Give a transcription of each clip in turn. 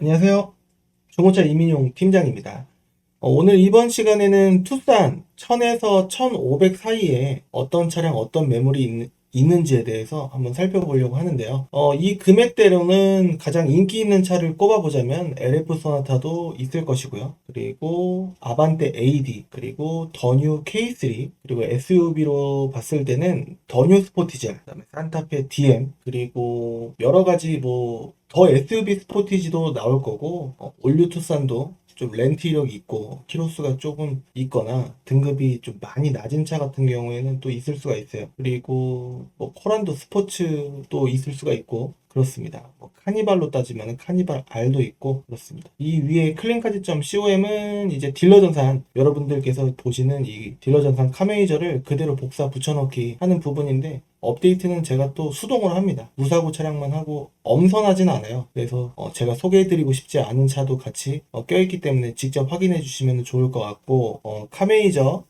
안녕하세요. 중고차 이민용 팀장입니다. 오늘 이번 시간에는 투싼 1000에서 1500 사이에 어떤 차량, 어떤 매물이 있는지에 대해서 한번 살펴보려고 하는데요. 이 금액대로는 가장 인기 있는 차를 꼽아보자면 LF 소나타도 있을 것이고요. 그리고 아반떼 AD, 그리고 더뉴 K3, 그리고 SUV로 봤을 때는 더뉴 스포티지, 그다음에 산타페 DM, 그리고 여러 가지 더 SUV 스포티지도 나올 거고, 올류 투싼도 좀 렌트 이력이 있고 키로수가 조금 있거나 등급이 좀 많이 낮은 차 같은 경우에는 또 있을 수가 있어요. 그리고 코란도 스포츠도 있을 수가 있고 그렇습니다. 카니발로 따지면 카니발 R도 있고 그렇습니다. 이 위에 클린카지.com은 이제 딜러 전산, 여러분들께서 보시는 이 딜러 전산 카메이저를 그대로 복사 붙여넣기 하는 부분인데, 업데이트는 제가 또 수동으로 합니다. 무사고 차량만 하고 엄선하진 않아요. 그래서 제가 소개해드리고 싶지 않은 차도 같이 껴있기 때문에 직접 확인해 주시면 좋을 것 같고, 카메이저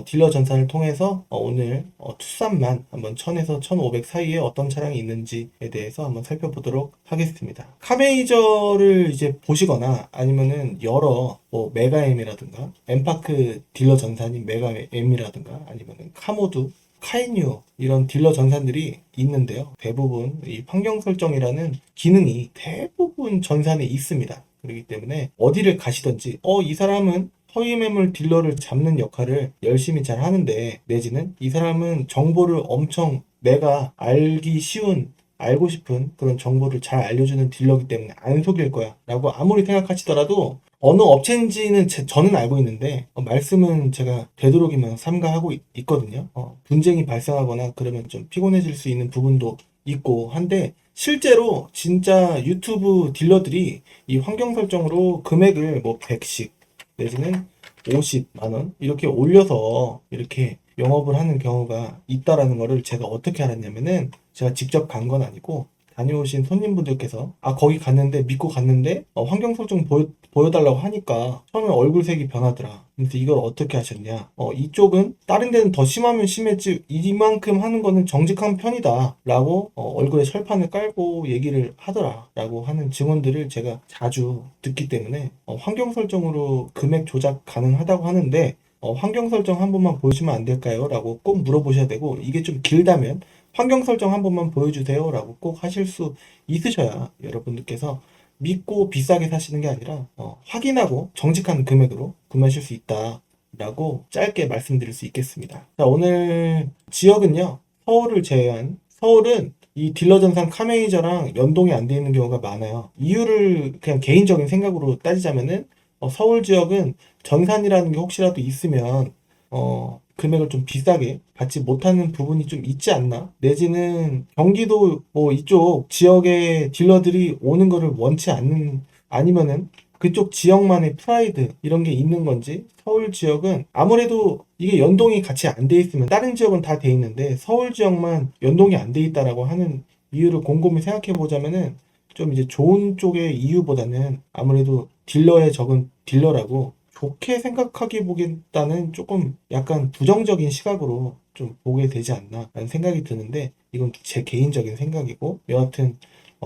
딜러 전산을 통해서 오늘 투싼만 한번 1000에서 1500 사이에 어떤 차량이 있는지에 대해서 한번 살펴보도록 하겠습니다. 카메이저를 이제 보시거나 아니면은 여러 메가엠이라든가 엠파크 딜러 전산인 메가엠이라든가 아니면은 카모드, 카이뉴 이런 딜러 전산들이 있는데요. 대부분 이 환경 설정이라는 기능이 대부분 전산에 있습니다. 그렇기 때문에 어디를 가시든지 이 사람은 허위 매물 딜러를 잡는 역할을 열심히 잘 하는데, 내지는 이 사람은 정보를 엄청 내가 알고 싶은 그런 정보를 잘 알려주는 딜러기 때문에 안 속일 거야 라고 아무리 생각하시더라도, 어느 업체인지는 저는 알고 있는데 말씀은 제가 되도록이면 삼가하고 있거든요. 분쟁이 발생하거나 그러면 좀 피곤해질 수 있는 부분도 있고 한데, 실제로 진짜 유튜브 딜러들이 이 환경 설정으로 금액을 100씩 내지는 50만 원 이렇게 올려서 이렇게 영업을 하는 경우가 있다라는 거를 제가 어떻게 알았냐면은, 제가 직접 간 건 아니고 다녀오신 손님분들께서 거기 갔는데 믿고 갔는데 환경 설정 보여달라고 하니까 처음에 얼굴색이 변하더라. 그래서 이걸 어떻게 하셨냐? 이쪽은 다른 데는 더 심하면 심했지 이만큼 하는 거는 정직한 편이다 라고 얼굴에 철판을 깔고 얘기를 하더라 라고 하는 증언들을 제가 자주 듣기 때문에 환경 설정으로 금액 조작 가능하다고 하는데, 환경 설정 한 번만 보여주면 안 될까요? 라고 꼭 물어보셔야 되고, 이게 좀 길다면 환경 설정 한 번만 보여주세요 라고 꼭 하실 수 있으셔야 여러분들께서 믿고 비싸게 사시는 게 아니라 확인하고 정직한 금액으로 구매하실 수 있다 라고 짧게 말씀드릴 수 있겠습니다. 자, 오늘 지역은요, 서울을 제외한, 서울은 이 딜러 전산 카메이저랑 연동이 안 되어 있는 경우가 많아요. 이유를 그냥 개인적인 생각으로 따지자면은, 서울 지역은 전산이라는 게 혹시라도 있으면 금액을 좀 비싸게 받지 못하는 부분이 좀 있지 않나? 내지는 경기도 이쪽 지역의 딜러들이 오는 거를 원치 않는, 아니면은 그쪽 지역만의 프라이드 이런 게 있는 건지, 서울 지역은 아무래도 이게 연동이 같이 안 돼 있으면 다른 지역은 다 돼 있는데 서울 지역만 연동이 안 돼 있다라고 하는 이유를 곰곰이 생각해 보자면은, 좀 이제 좋은 쪽의 이유보다는 아무래도 딜러에 적은 딜러라고 좋게 생각하기 보겠다는 조금 약간 부정적인 시각으로 좀 보게 되지 않나 라는 생각이 드는데, 이건 제 개인적인 생각이고, 여하튼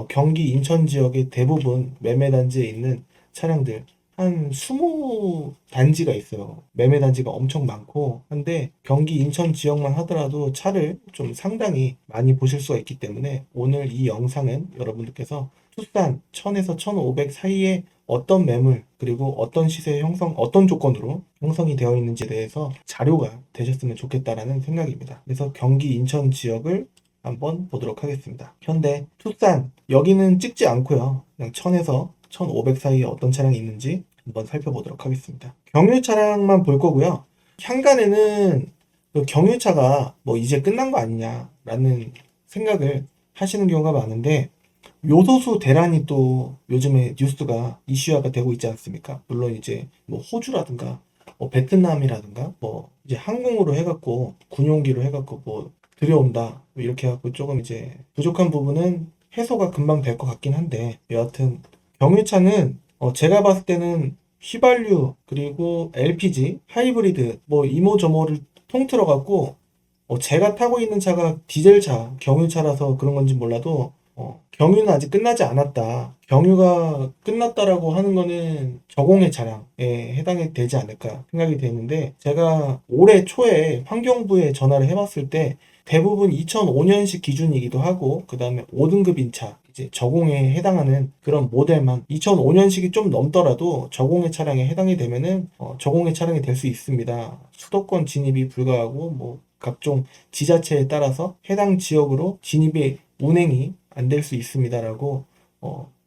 경기 인천 지역의 대부분 매매단지에 있는 차량들 한 20단지가 있어요. 매매단지가 엄청 많고 한데, 경기 인천 지역만 하더라도 차를 좀 상당히 많이 보실 수가 있기 때문에, 오늘 이 영상은 여러분들께서 투싼 1000에서 1500 사이에 어떤 매물, 그리고 어떤 시세 형성, 어떤 조건으로 형성이 되어 있는지에 대해서 자료가 되셨으면 좋겠다라는 생각입니다. 그래서 경기 인천 지역을 한번 보도록 하겠습니다. 현대 투싼 여기는 찍지 않고요, 그냥 1000에서 1500 사이에 어떤 차량이 있는지 한번 살펴보도록 하겠습니다. 경유 차량만 볼 거고요. 향간에는 그 경유차가 이제 끝난 거 아니냐라는 생각을 하시는 경우가 많은데, 요소수 대란이 또 요즘에 뉴스가 이슈화가 되고 있지 않습니까? 물론 이제 호주라든가 베트남이라든가 이제 항공으로 해갖고 군용기로 해갖고 들여온다 이렇게 해갖고 조금 이제 부족한 부분은 해소가 금방 될 것 같긴 한데, 여하튼 경유차는 제가 봤을 때는 휘발유 그리고 LPG 하이브리드 이모저모를 통틀어 갖고, 제가 타고 있는 차가 디젤차 경유차라서 그런 건지 몰라도 경유는 아직 끝나지 않았다. 경유가 끝났다라고 하는 거는 저공해 차량에 해당이 되지 않을까 생각이 되는데, 제가 올해 초에 환경부에 전화를 해봤을 때 대부분 2005년식 기준이기도 하고, 그 다음에 5등급인 차, 이제 저공해에 해당하는 그런 모델만 2005년식이 좀 넘더라도 저공해 차량에 해당이 되면은 저공해 차량이 될 수 있습니다. 수도권 진입이 불가하고 뭐 각종 지자체에 따라서 해당 지역으로 진입이 운행이 안 될 수 있습니다라고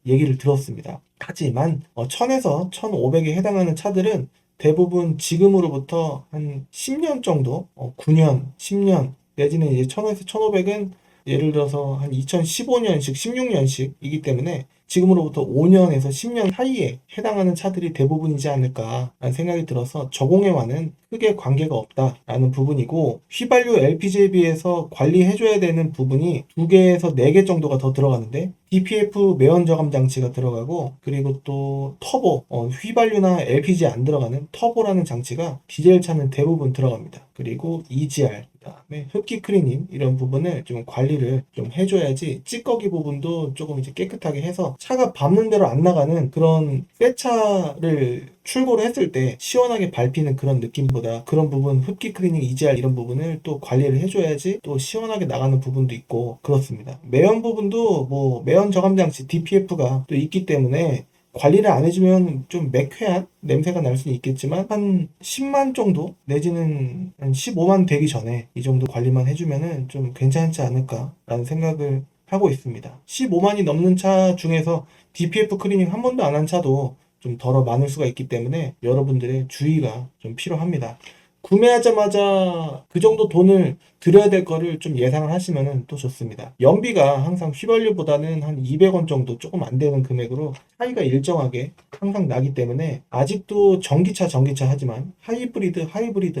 얘기를 들었습니다. 하지만 1000에서 1500에 해당하는 차들은 대부분 지금으로부터 한 10년 정도, 9년, 10년 내지는 이제 1000에서 1500은 예를 들어서 한 2015년식, 16년식이기 때문에 지금으로부터 5년에서 10년 사이에 해당하는 차들이 대부분이지 않을까라는 생각이 들어서 저공해와는 크게 관계가 없다라는 부분이고, 휘발유 LPG에 비해서 관리해줘야 되는 부분이 2개에서 4개 정도가 더 들어가는데, DPF 매연 저감 장치가 들어가고, 그리고 또 터보, 휘발유나 LPG 안 들어가는 터보라는 장치가 디젤 차는 대부분 들어갑니다. 그리고 EGR, 그다음에 흡기 클리닝 이런 부분을 좀 관리를 좀 해줘야지, 찌꺼기 부분도 조금 이제 깨끗하게 해서 차가 밟는 대로 안 나가는 그런 새 차를 출고를 했을 때 시원하게 밟히는 그런 느낌보다, 그런 부분 흡기 클리닝, EGR 이런 부분을 또 관리를 해줘야지 또 시원하게 나가는 부분도 있고 그렇습니다. 매연 부분도 뭐 매연 저감 장치 DPF가 또 있기 때문에 관리를 안 해주면 좀 매캐한 냄새가 날 수는 있겠지만, 한 10만 정도 내지는 한 15만 되기 전에 이 정도 관리만 해주면은 좀 괜찮지 않을까라는 생각을 하고 있습니다. 15만이 넘는 차 중에서 DPF 클리닝 한 번도 안 한 차도 좀 덜어 많을 수가 있기 때문에 여러분들의 주의가 좀 필요합니다. 구매하자마자 그 정도 돈을 들여야 될 거를 좀 예상을 하시면 또 좋습니다. 연비가 항상 휘발유보다는 한 200원 정도 조금 안 되는 금액으로 차이가 일정하게 항상 나기 때문에, 아직도 전기차 하지만 하이브리드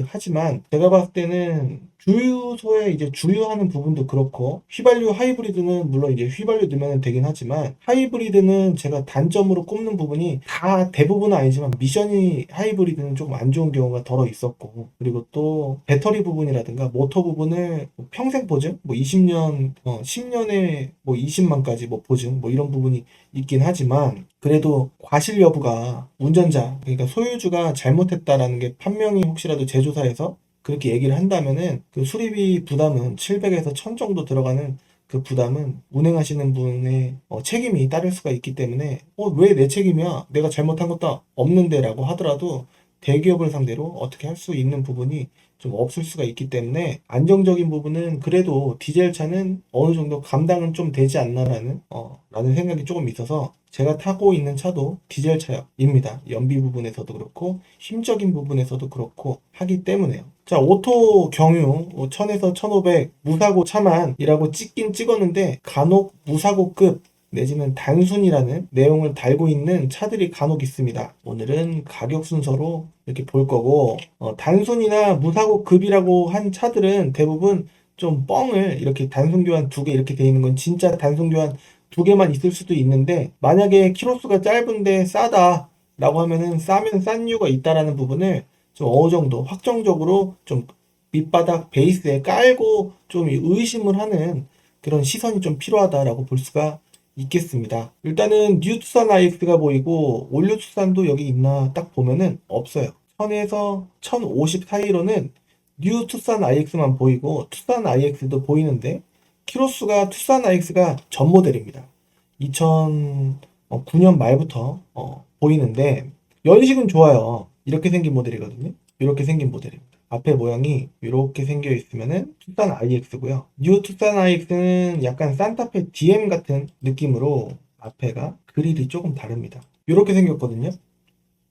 하지만, 제가 봤을 때는 주유소에 이제 주유하는 부분도 그렇고, 휘발유 하이브리드는 물론 이제 휘발유 넣으면 되긴 하지만, 하이브리드는 제가 단점으로 꼽는 부분이 다 대부분은 아니지만 미션이 하이브리드는 조금 안 좋은 경우가 덜어 있었고, 그리고 또 배터리 부분이라든가 모터 부분을 뭐 평생 보증, 뭐 20년, 10년에 뭐 20만까지 뭐 보증, 뭐 이런 부분이 있긴 하지만, 그래도 과실 여부가 운전자, 그러니까 소유주가 잘못했다라는 게 판명이 혹시라도 제조사에서 그렇게 얘기를 한다면은, 그 수리비 부담은 700에서 1000 정도 들어가는 그 부담은 운행하시는 분의 책임이 따를 수가 있기 때문에, 왜 내 책임이야? 내가 잘못한 것도 없는데 라고 하더라도 대기업을 상대로 어떻게 할 수 있는 부분이 좀 없을 수가 있기 때문에, 안정적인 부분은 그래도 디젤 차는 어느 정도 감당은 좀 되지 않나라는 라는 생각이 조금 있어서, 제가 타고 있는 차도 디젤 차입니다. 연비 부분에서도 그렇고 힘적인 부분에서도 그렇고 하기 때문에요. 자, 오토 경유 1000에서 1500 무사고 차만이라고 찍긴 찍었는데, 간혹 무사고급 내지는 단순이라는 내용을 달고 있는 차들이 간혹 있습니다. 오늘은 가격 순서로 이렇게 볼 거고, 단순이나 무사고급이라고 한 차들은 대부분 좀 뻥을, 이렇게 단순 교환 2개 이렇게 돼 있는 건 진짜 단순 교환 2개만 있을 수도 있는데, 만약에 키로수가 짧은데 싸다 라고 하면은 싸면 싼 이유가 있다라는 부분을 좀 어느 정도 확정적으로 좀 밑바닥 베이스에 깔고 좀 의심을 하는 그런 시선이 좀 필요하다라고 볼 수가 있겠습니다. 일단은 뉴 투싼 IX가 보이고, 올류 투싼도 여기 있나 딱 보면은 없어요. 1000에서 1050 사이로는 뉴 투싼 IX만 보이고, 투싼 IX도 보이는데, 키로수가 투싼 IX가 전 모델입니다. 2009년 말부터 보이는데, 연식은 좋아요. 이렇게 생긴 모델이거든요. 이렇게 생긴 모델입니다. 앞에 모양이 이렇게 생겨 있으면은 투싼 IX고요. 뉴 투싼 IX는 약간 산타페 DM 같은 느낌으로 앞에가 그릴이 조금 다릅니다. 이렇게 생겼거든요.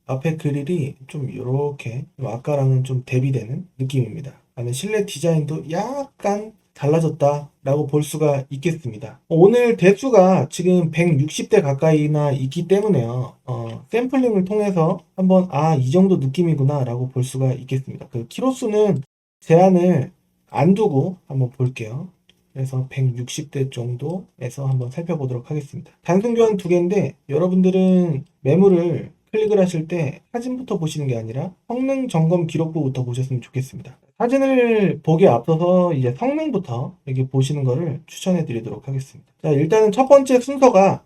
앞에 그릴이 좀 이렇게 아까랑은 좀 대비되는 느낌입니다. 안에 실내 디자인도 약간 달라졌다라고 볼 수가 있겠습니다. 오늘 대수가 지금 160대 가까이나 있기 때문에요. 샘플링을 통해서 한번 이 정도 느낌이구나 라고 볼 수가 있겠습니다. 그 키로수는 제한을 안 두고 한번 볼게요. 그래서 160대 정도에서 한번 살펴보도록 하겠습니다. 단순 교환 2개인데 여러분들은 매물을 클릭을 하실 때 사진부터 보시는 게 아니라 성능 점검 기록부부터 보셨으면 좋겠습니다. 사진을 보기에 앞서서 이제 성능부터 이렇게 보시는 거를 추천해 드리도록 하겠습니다. 자, 일단은 첫 번째 순서가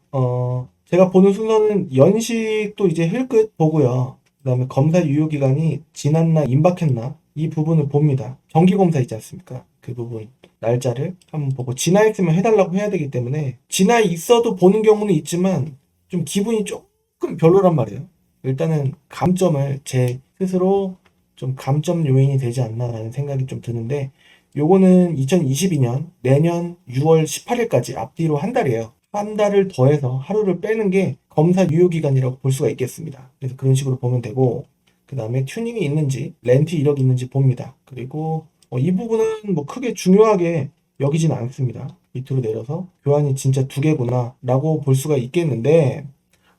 제가 보는 순서는 연식도 이제 힐끗 보고요. 그 다음에 검사 유효기간이 지났나 임박했나 이 부분을 봅니다. 정기검사 있지 않습니까? 그 부분 날짜를 한번 보고 지나 있으면 해달라고 해야 되기 때문에 지나 있어도 보는 경우는 있지만 좀 기분이 조금 별로란 말이에요. 일단은 감점을 제 스스로 좀 감점 요인이 되지 않나라는 생각이 좀 드는데 요거는 2022년 내년 6월 18일까지 앞뒤로 한 달이에요. 한 달을 더해서 하루를 빼는 게 검사 유효기간이라고 볼 수가 있겠습니다. 그래서 그런 식으로 보면 되고 그 다음에 튜닝이 있는지 렌트 이력이 있는지 봅니다. 그리고 이 부분은 뭐 크게 중요하게 여기진 않습니다. 밑으로 내려서 교환이 진짜 두 개구나 라고 볼 수가 있겠는데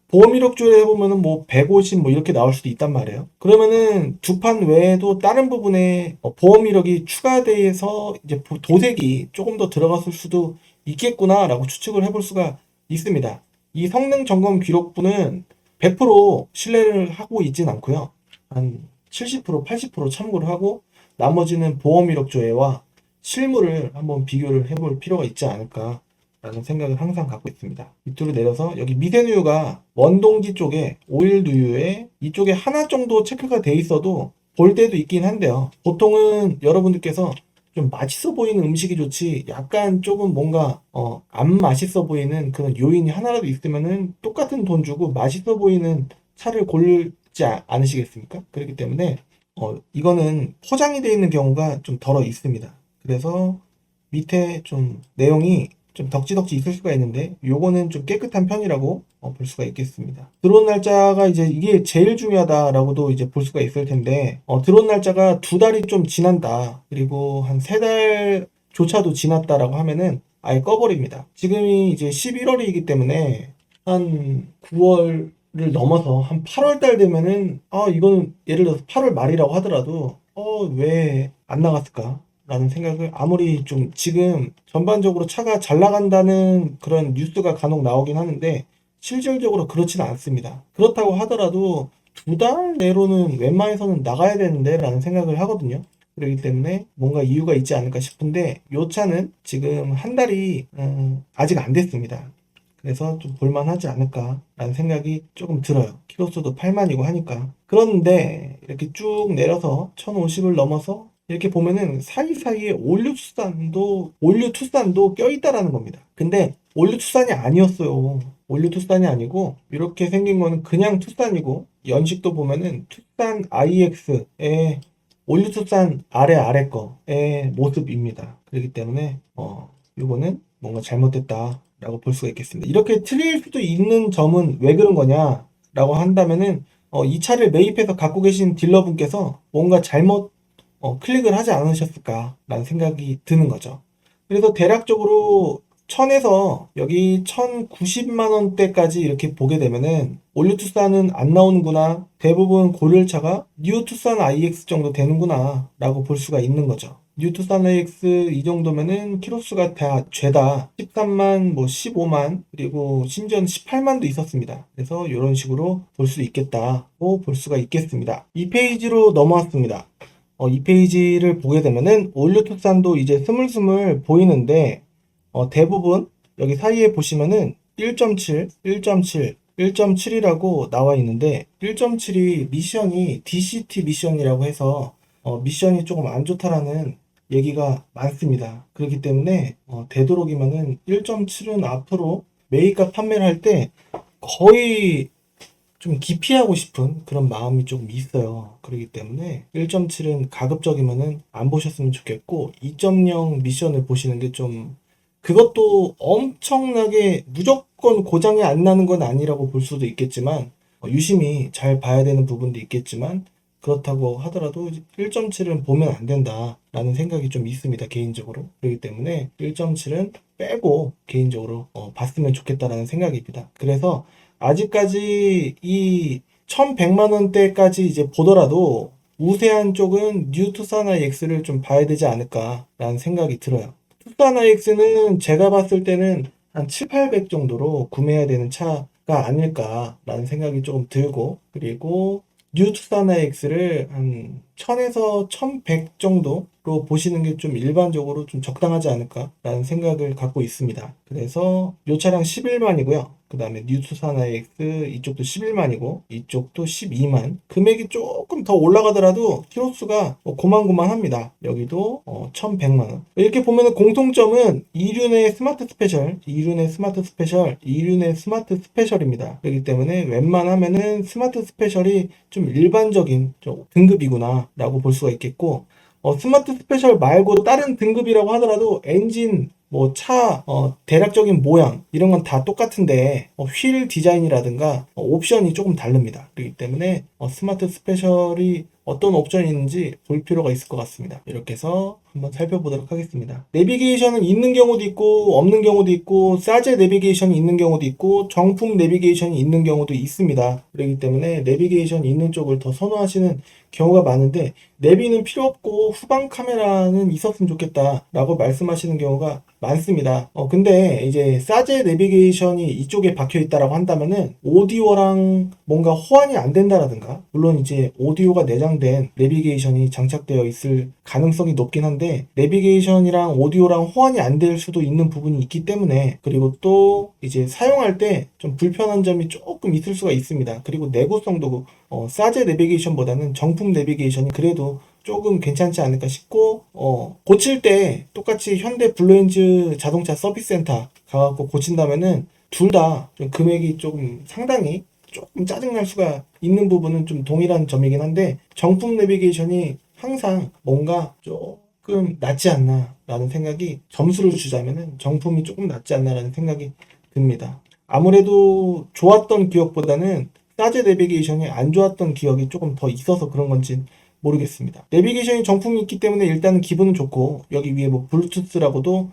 보험 이력조회를 해보면은 뭐 150 뭐 이렇게 나올 수도 있단 말이에요. 그러면은 두 판 외에도 다른 부분에 보험 이력이 추가돼서 이제 도색이 조금 더 들어갔을 수도 있겠구나 라고 추측을 해볼 수가 있습니다. 이 성능 점검 기록부는 100% 신뢰를 하고 있진 않고요. 한 70%, 80% 참고를 하고 나머지는 보험 이력조회와 실물을 한번 비교를 해볼 필요가 있지 않을까 라는 생각을 항상 갖고 있습니다. 밑으로 내려서 여기 미세누유가 원동지 쪽에 오일 누유에 이쪽에 하나 정도 체크가 돼 있어도 볼 때도 있긴 한데요. 보통은 여러분들께서 좀 맛있어 보이는 음식이 좋지 약간 조금 뭔가 안 맛있어 보이는 그런 요인이 하나라도 있으면은 똑같은 돈 주고 맛있어 보이는 차를 고르지 않으시겠습니까? 그렇기 때문에 이거는 포장이 되어 있는 경우가 좀 덜어 있습니다. 그래서 밑에 좀 내용이 좀 덕지덕지 있을 수가 있는데 요거는 좀 깨끗한 편이라고 볼 수가 있겠습니다. 들어온 날짜가 이제 이게 제일 중요하다라고도 이제 볼 수가 있을 텐데 들어온 날짜가 두 달이 좀 지난다 그리고 한 세 달조차도 지났다라고 하면은 아예 꺼버립니다. 지금이 이제 11월이기 때문에 한 9월을 넘어서 한 8월 달 되면은 이거는 예를 들어서 8월 말이라고 하더라도 왜 안 나갔을까? 라는 생각을 아무리 좀 지금 전반적으로 차가 잘 나간다는 그런 뉴스가 간혹 나오긴 하는데 실질적으로 그렇지는 않습니다. 그렇다고 하더라도 두 달 내로는 웬만해서는 나가야 되는데 라는 생각을 하거든요. 그렇기 때문에 뭔가 이유가 있지 않을까 싶은데 이 차는 지금 한 달이 아직 안 됐습니다. 그래서 좀 볼만하지 않을까 라는 생각이 조금 들어요. 키로수도 8만이고 하니까. 그런데 이렇게 쭉 내려서 1050을 넘어서 이렇게 보면은 사이사이에 올류 투싼도 껴있다라는 겁니다. 근데 올류 투싼이 아니었어요. 올류 투싼이 아니고 이렇게 생긴 거는 그냥 투싼이고 연식도 보면은 투싼 IX의 올류 투싼 아래 거의 모습입니다. 그렇기 때문에 이거는 뭔가 잘못됐다 라고 볼 수가 있겠습니다. 이렇게 틀릴 수도 있는 점은 왜 그런 거냐 라고 한다면은 이 차를 매입해서 갖고 계신 딜러분께서 뭔가 잘못 클릭을 하지 않으셨을까 라는 생각이 드는 거죠. 그래서 대략적으로 1000에서 여기 1090만 원대까지 이렇게 보게 되면은 올류 투싼은 안 나오는구나, 대부분 고를 차가 뉴 투싼 IX 정도 되는구나 라고 볼 수가 있는 거죠. 뉴 투싼 IX 이 정도면은 키로수가 다 죄다 13만 뭐 15만 그리고 심지어는 18만도 있었습니다. 그래서 이런 식으로 볼 수 있겠다고 볼 수가 있겠습니다. 이 페이지로 넘어왔습니다. 이 페이지를 보게 되면은 올류 투싼도 이제 스물스물 보이는데 대부분 여기 사이에 보시면은 1.7, 1.7, 1.7이라고 나와 있는데 1.7이 미션이 DCT 미션이라고 해서 미션이 조금 안 좋다라는 얘기가 많습니다. 그렇기 때문에 되도록이면은 1.7은 앞으로 매입과 판매를 할 때 거의 좀 기피하고 싶은 그런 마음이 조금 있어요. 그렇기 때문에 1.7은 가급적이면은 안 보셨으면 좋겠고 2.0 미션을 보시는 게 좀 그것도 엄청나게 무조건 고장이 안 나는 건 아니라고 볼 수도 있겠지만 유심히 잘 봐야 되는 부분도 있겠지만 그렇다고 하더라도 1.7은 보면 안 된다라는 생각이 좀 있습니다. 개인적으로. 그렇기 때문에 1.7은 빼고 개인적으로 봤으면 좋겠다라는 생각입니다. 그래서 아직까지 이 1100만 원대까지 이제 보더라도 우세한 쪽은 뉴 투싼 IX를 좀 봐야 되지 않을까라는 생각이 들어요. 투싼 IX는 제가 봤을 때는 한 7, 800 정도로 구매해야 되는 차가 아닐까라는 생각이 조금 들고, 그리고 뉴 투싼 IX를 한 1000에서 1100 정도로 보시는 게 좀 일반적으로 좀 적당하지 않을까라는 생각을 갖고 있습니다. 그래서 이 차량 11만이고요. 그 다음에 뉴 투싼 IX 이쪽도 11만이고 이쪽도 12만. 금액이 조금 더 올라가더라도 키로수가 고만고만합니다. 여기도 1100만원. 이렇게 보면은 공통점은 이륜의 스마트 스페셜, 이륜의 스마트 스페셜, 이륜의 스마트 스페셜입니다. 그렇기 때문에 웬만하면은 스마트 스페셜이 좀 일반적인 좀 등급이구나 라고 볼 수가 있겠고, 스마트 스페셜 말고 다른 등급이라고 하더라도 엔진, 뭐 차, 대략적인 모양 이런 건 다 똑같은데 휠 디자인이라든가 옵션이 조금 다릅니다. 그렇기 때문에 스마트 스페셜이 어떤 옵션이 있는지 볼 필요가 있을 것 같습니다. 이렇게 해서 한번 살펴보도록 하겠습니다. 내비게이션은 있는 경우도 있고 없는 경우도 있고, 싸제 내비게이션이 있는 경우도 있고 정품 내비게이션이 있는 경우도 있습니다. 그렇기 때문에 내비게이션이 있는 쪽을 더 선호하시는 경우가 많은데, 내비는 필요 없고 후방 카메라는 있었으면 좋겠다 라고 말씀하시는 경우가 많습니다. 근데 이제 싸제 내비게이션이 이쪽에 박혀 있다라고 한다면은 오디오랑 뭔가 호환이 안 된다라든가, 물론 이제 오디오가 내장된 내비게이션이 장착되어 있을 가능성이 높긴 한데 내비게이션이랑 오디오랑 호환이 안 될 수도 있는 부분이 있기 때문에, 그리고 또 이제 사용할 때 좀 불편한 점이 조금 있을 수가 있습니다. 그리고 내구성도 싸제 내비게이션보다는 정품 내비게이션이 그래도 조금 괜찮지 않을까 싶고, 고칠 때 똑같이 현대 블루엔즈 자동차 서비스 센터 가갖고 고친다면은 둘 다 좀 금액이 조금 상당히 조금 짜증날 수가 있는 부분은 좀 동일한 점이긴 한데, 정품 내비게이션이 항상 뭔가 조금 낫지 않나 라는 생각이, 점수를 주자면은 정품이 조금 낫지 않나 라는 생각이 듭니다. 아무래도 좋았던 기억보다는 싸제 내비게이션이 안 좋았던 기억이 조금 더 있어서 그런 건지 모르겠습니다. 내비게이션이 정품이 있기 때문에 일단은 기분은 좋고, 여기 위에 뭐 블루투스라고도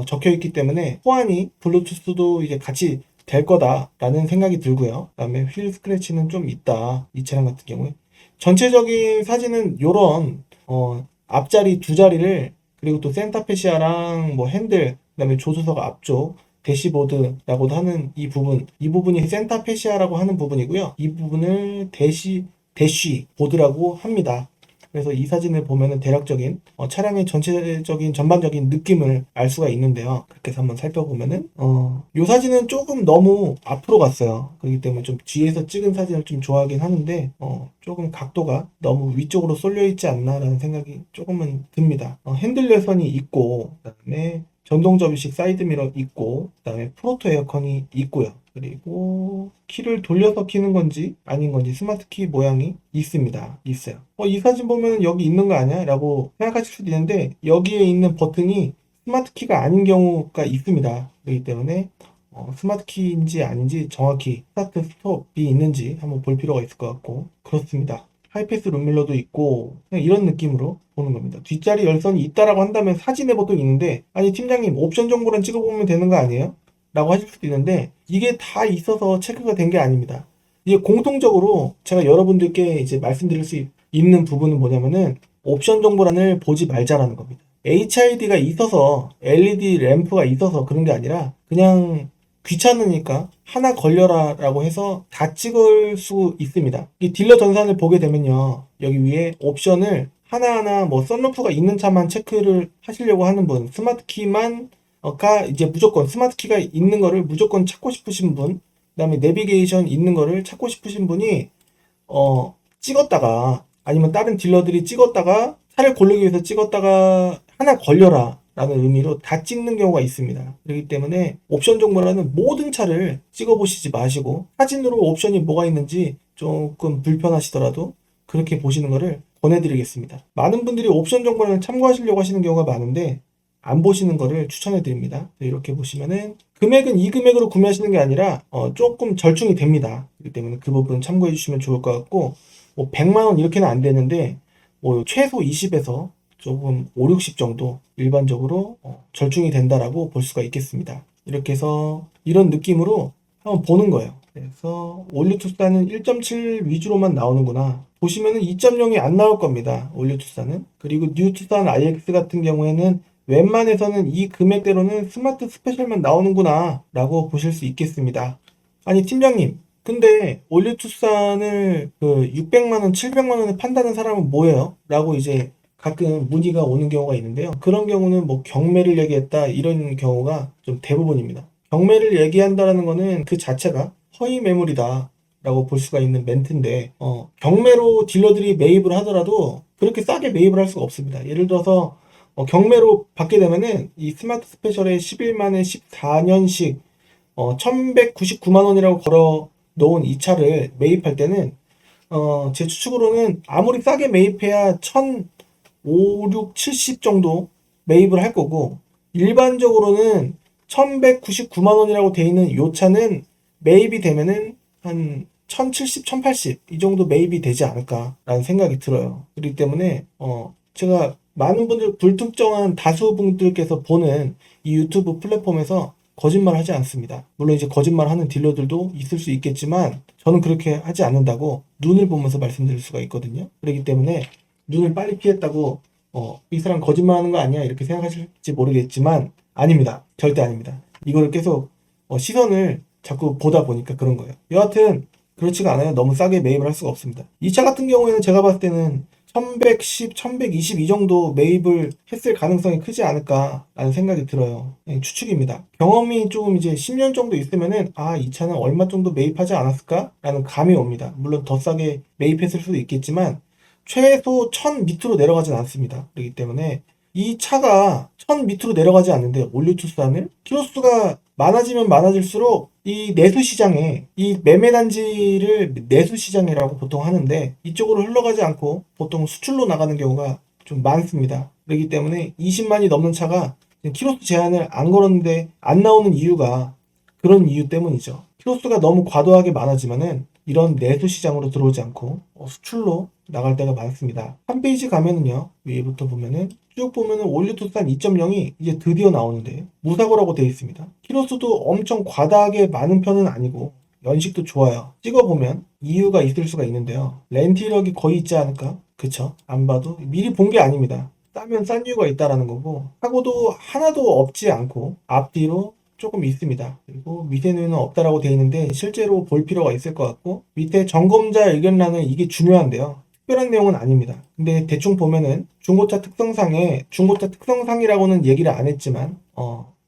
적혀 있기 때문에 호환이 블루투스도 이제 같이 될 거다라는 생각이 들고요. 그다음에 휠 스크래치는 좀 있다, 이 차량 같은 경우에. 전체적인 사진은 요런 앞자리 두 자리를, 그리고 또 센터페시아랑 뭐 핸들, 그다음에 조수석 앞쪽 대시보드라고도 하는 이 부분이 센터페시아라고 하는 부분이고요. 이 부분을 대쉬보드라고 합니다. 그래서 이 사진을 보면은 대략적인 차량의 전체적인 전반적인 느낌을 알 수가 있는데요. 그렇게 해서 한번 살펴보면은 이 사진은 조금 너무 앞으로 갔어요. 그렇기 때문에 좀 뒤에서 찍은 사진을 좀 좋아하긴 하는데 조금 각도가 너무 위쪽으로 쏠려 있지 않나라는 생각이 조금은 듭니다. 핸들 열선이 있고, 그다음에 전동 접이식 사이드미러 있고, 그다음에 프로토 에어컨이 있고요. 그리고 키를 돌려서 키는 건지 아닌 건지 스마트 키 모양이 있어요. 이 사진 보면 여기 있는 거 아니야? 라고 생각하실 수도 있는데, 여기에 있는 버튼이 스마트 키가 아닌 경우가 있습니다. 그렇기 때문에 스마트 키인지 아닌지 정확히 스타트 스톱이 있는지 한번 볼 필요가 있을 것 같고, 그렇습니다. 하이패스 룸밀러도 있고, 그냥 이런 느낌으로 보는 겁니다. 뒷자리 열선이 있다라고 한다면 사진에 보통 있는데, 아니 팀장님 옵션 정보만 찍어보면 되는 거 아니에요? 라고 하실 수도 있는데, 이게 다 있어서 체크가 된 게 아닙니다. 이게 공통적으로 제가 여러분들께 이제 말씀드릴 수 있는 부분은 뭐냐면은, 옵션 정보란을 보지 말자라는 겁니다. HID가 있어서, LED 램프가 있어서 그런 게 아니라, 그냥 귀찮으니까 하나 걸려라 라고 해서 다 찍을 수 있습니다. 이 딜러 전산을 보게 되면요, 여기 위에 옵션을 하나하나 뭐 썬루프가 있는 차만 체크를 하시려고 하는 분, 스마트 키만 이제 무조건 스마트 키가 있는 거를 무조건 찾고 싶으신 분, 그 다음에 내비게이션 있는 거를 찾고 싶으신 분이 찍었다가, 아니면 다른 딜러들이 찍었다가 차를 고르기 위해서 찍었다가 하나 걸려라 라는 의미로 다 찍는 경우가 있습니다. 그렇기 때문에 옵션 정보라는 모든 차를 찍어보시지 마시고, 사진으로 옵션이 뭐가 있는지 조금 불편하시더라도 그렇게 보시는 거를 권해드리겠습니다. 많은 분들이 옵션 정보를 참고하시려고 하시는 경우가 많은데 안 보시는 거를 추천해 드립니다. 이렇게 보시면은 금액은 이 금액으로 구매하시는 게 아니라 조금 절충이 됩니다. 그렇기 때문에 그 부분 참고해 주시면 좋을 것 같고, 뭐 100만 원 이렇게는 안 되는데 뭐 최소 20에서 조금 5, 60 정도 일반적으로 절충이 된다라고 볼 수가 있겠습니다. 이렇게 해서 이런 느낌으로 한번 보는 거예요. 그래서 올류투싼은 1.7 위주로만 나오는구나. 보시면은 2.0이 안 나올 겁니다. 올류투싼은. 그리고 뉴투싼 IX 같은 경우에는 웬만해서는 이 금액대로는 스마트 스페셜만 나오는구나 라고 보실 수 있겠습니다. 아니, 팀장님. 근데 올류투싼을 그 600만 원, 700만 원에 판다는 사람은 뭐예요? 라고 이제 가끔 문의가 오는 경우가 있는데요. 그런 경우는 뭐 경매를 얘기했다 이런 경우가 좀 대부분입니다. 경매를 얘기한다라는 거는 그 자체가 허위 매물이다 라고 볼 수가 있는 멘트인데, 경매로 딜러들이 매입을 하더라도 그렇게 싸게 매입을 할 수가 없습니다. 예를 들어서 경매로 받게 되면은 이 스마트 스페셜의 11 만에 14년식 1199만 원이라고 걸어 놓은 이 차를 매입할 때는 제 추측으로는 아무리 싸게 매입해야 1,500, 6, 70 정도 매입을 할 거고, 일반적으로는 1199만 원이라고 돼 있는 이 차는 매입이 되면은 한 1070, 1080 이 정도 매입이 되지 않을까라는 생각이 들어요. 그렇기 때문에 제가 많은 분들, 불특정한 다수 분들께서 보는 이 유튜브 플랫폼에서 거짓말 하지 않습니다. 물론 이제 거짓말 하는 딜러들도 있을 수 있겠지만 저는 그렇게 하지 않는다고 눈을 보면서 말씀드릴 수가 있거든요. 그렇기 때문에 눈을 빨리 피했다고 이 사람 거짓말 하는 거 아니야 이렇게 생각하실지 모르겠지만 아닙니다. 절대 아닙니다. 이거를 계속 시선을 자꾸 보다 보니까 그런 거예요. 여하튼 그렇지가 않아요. 너무 싸게 매입을 할 수가 없습니다. 이 차 같은 경우에는 제가 봤을 때는 1110, 1120 이 정도 매입을 했을 가능성이 크지 않을까라는 생각이 들어요. 추측입니다. 경험이 조금 이제 10년 정도 있으면은 이 차는 얼마 정도 매입하지 않았을까라는 감이 옵니다. 물론 더 싸게 매입했을 수도 있겠지만 최소 1000 밑으로 내려가진 않습니다. 그렇기 때문에 이 차가 1000 밑으로 내려가지 않는데 올류투싼을 키로수가 많아지면 많아질수록 이 내수시장에 이 매매단지를 내수시장이라고 보통 하는데 이쪽으로 흘러가지 않고 보통 수출로 나가는 경우가 좀 많습니다. 그렇기 때문에 20만이 넘는 차가 키로수 제한을 안 걸었는데 안 나오는 이유가 그런 이유 때문이죠. 키로수가 너무 과도하게 많아지면은 이런 내수 시장으로 들어오지 않고 수출로 나갈 때가 많습니다. 한 페이지 가면은요, 위에부터 보면은 쭉 보면은 올류투싼 2.0이 이제 드디어 나오는데 무사고라고 되어 있습니다. 키로수도 엄청 과다하게 많은 편은 아니고 연식도 좋아요. 찍어보면 이유가 있을 수가 있는데요. 렌트 이력이 거의 있지 않을까? 그쵸? 안 봐도 미리 본 게 아닙니다. 싸면 싼 이유가 있다라는 거고, 사고도 하나도 없지 않고 앞뒤로 조금 있습니다. 그리고 미세누유는 없다라고 되어 있는데 실제로 볼 필요가 있을 것 같고, 밑에 점검자 의견란은 이게 중요한데요. 특별한 내용은 아닙니다. 근데 대충 보면은 중고차 특성상이라고는 얘기를 안 했지만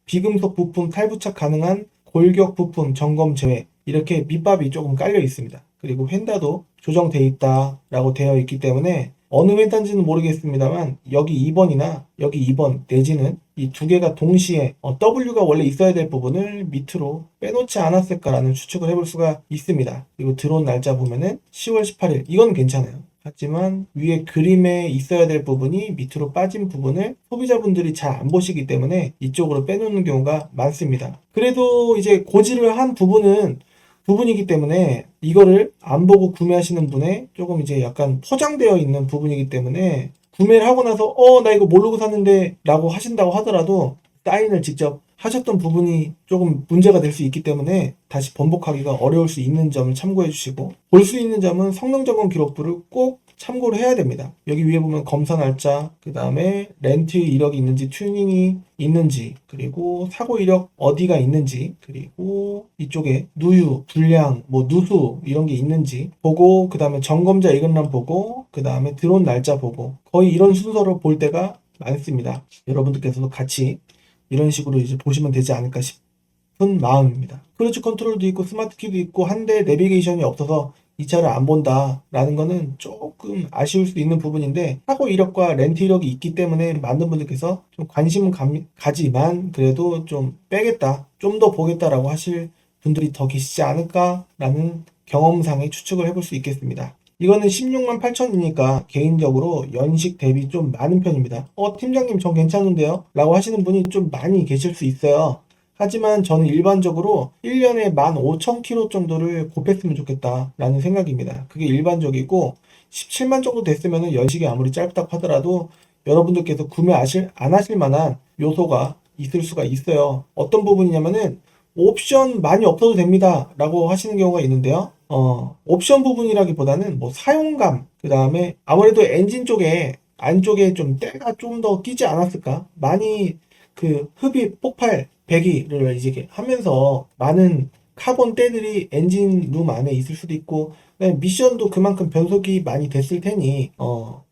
비금속 부품 탈부착 가능한 골격 부품 점검 제외 이렇게 밑밥이 조금 깔려 있습니다. 그리고 휀다도 조정돼 있다라고 되어 있기 때문에 어느 펜단지는 모르겠습니다만 여기 2번이나 여기 2번 내지는 이 두 개가 동시에 W가 원래 있어야 될 부분을 밑으로 빼놓지 않았을까라는 추측을 해볼 수가 있습니다. 그리고 들어온 날짜 보면은 10월 18일 이건 괜찮아요. 하지만 위에 그림에 있어야 될 부분이 밑으로 빠진 부분을 소비자분들이 잘 안 보시기 때문에 이쪽으로 빼놓는 경우가 많습니다. 그래도 이제 고지를 한 부분이기 때문에 이거를 안 보고 구매하시는 분의 조금 이제 약간 포장되어 있는 부분이기 때문에 구매를 하고 나서 나 이거 모르고 샀는데 라고 하신다고 하더라도 사인을 직접 하셨던 부분이 조금 문제가 될 수 있기 때문에 다시 번복하기가 어려울 수 있는 점을 참고해 주시고, 볼 수 있는 점은 성능 점검 기록부를 꼭 참고를 해야 됩니다. 여기 위에 보면 검사 날짜, 그 다음에 렌트 이력이 있는지, 튜닝이 있는지, 그리고 사고 이력 어디가 있는지, 그리고 이쪽에 누유, 불량, 뭐 누수 이런 게 있는지 보고, 그 다음에 점검자 의견란 보고, 그 다음에 들어온 날짜 보고, 거의 이런 순서로 볼 때가 많습니다. 여러분들께서도 같이 이런 식으로 이제 보시면 되지 않을까 싶은 마음입니다. 크루즈 컨트롤도 있고 스마트 키도 있고 한데 내비게이션이 없어서 이 차를 안 본다라는 거는 조금 아쉬울 수 있는 부분인데, 사고 이력과 렌트 이력이 있기 때문에 많은 분들께서 좀 관심은 가지만 그래도 좀 빼겠다, 좀 더 보겠다라고 하실 분들이 더 계시지 않을까라는 경험상의 추측을 해볼 수 있겠습니다. 이거는 16만 8천이니까 개인적으로 연식 대비 좀 많은 편입니다. 팀장님 저 괜찮은데요? 라고 하시는 분이 좀 많이 계실 수 있어요. 하지만 저는 일반적으로 1년에 15,000km 정도를 곱했으면 좋겠다라는 생각입니다. 그게 일반적이고 17만 정도 됐으면 연식이 아무리 짧다고 하더라도 여러분들께서 안 하실 만한 요소가 있을 수가 있어요. 어떤 부분이냐면은 옵션 많이 없어도 됩니다 라고 하시는 경우가 있는데요. 옵션 부분이라기보다는 뭐 사용감, 그 다음에 아무래도 엔진 쪽에 안쪽에 좀 때가 좀 더 끼지 않았을까? 많이 그 흡입, 폭발, 배기를 이제 하면서 많은 카본 때들이 엔진 룸 안에 있을 수도 있고, 그다음에 미션도 그만큼 변속이 많이 됐을 테니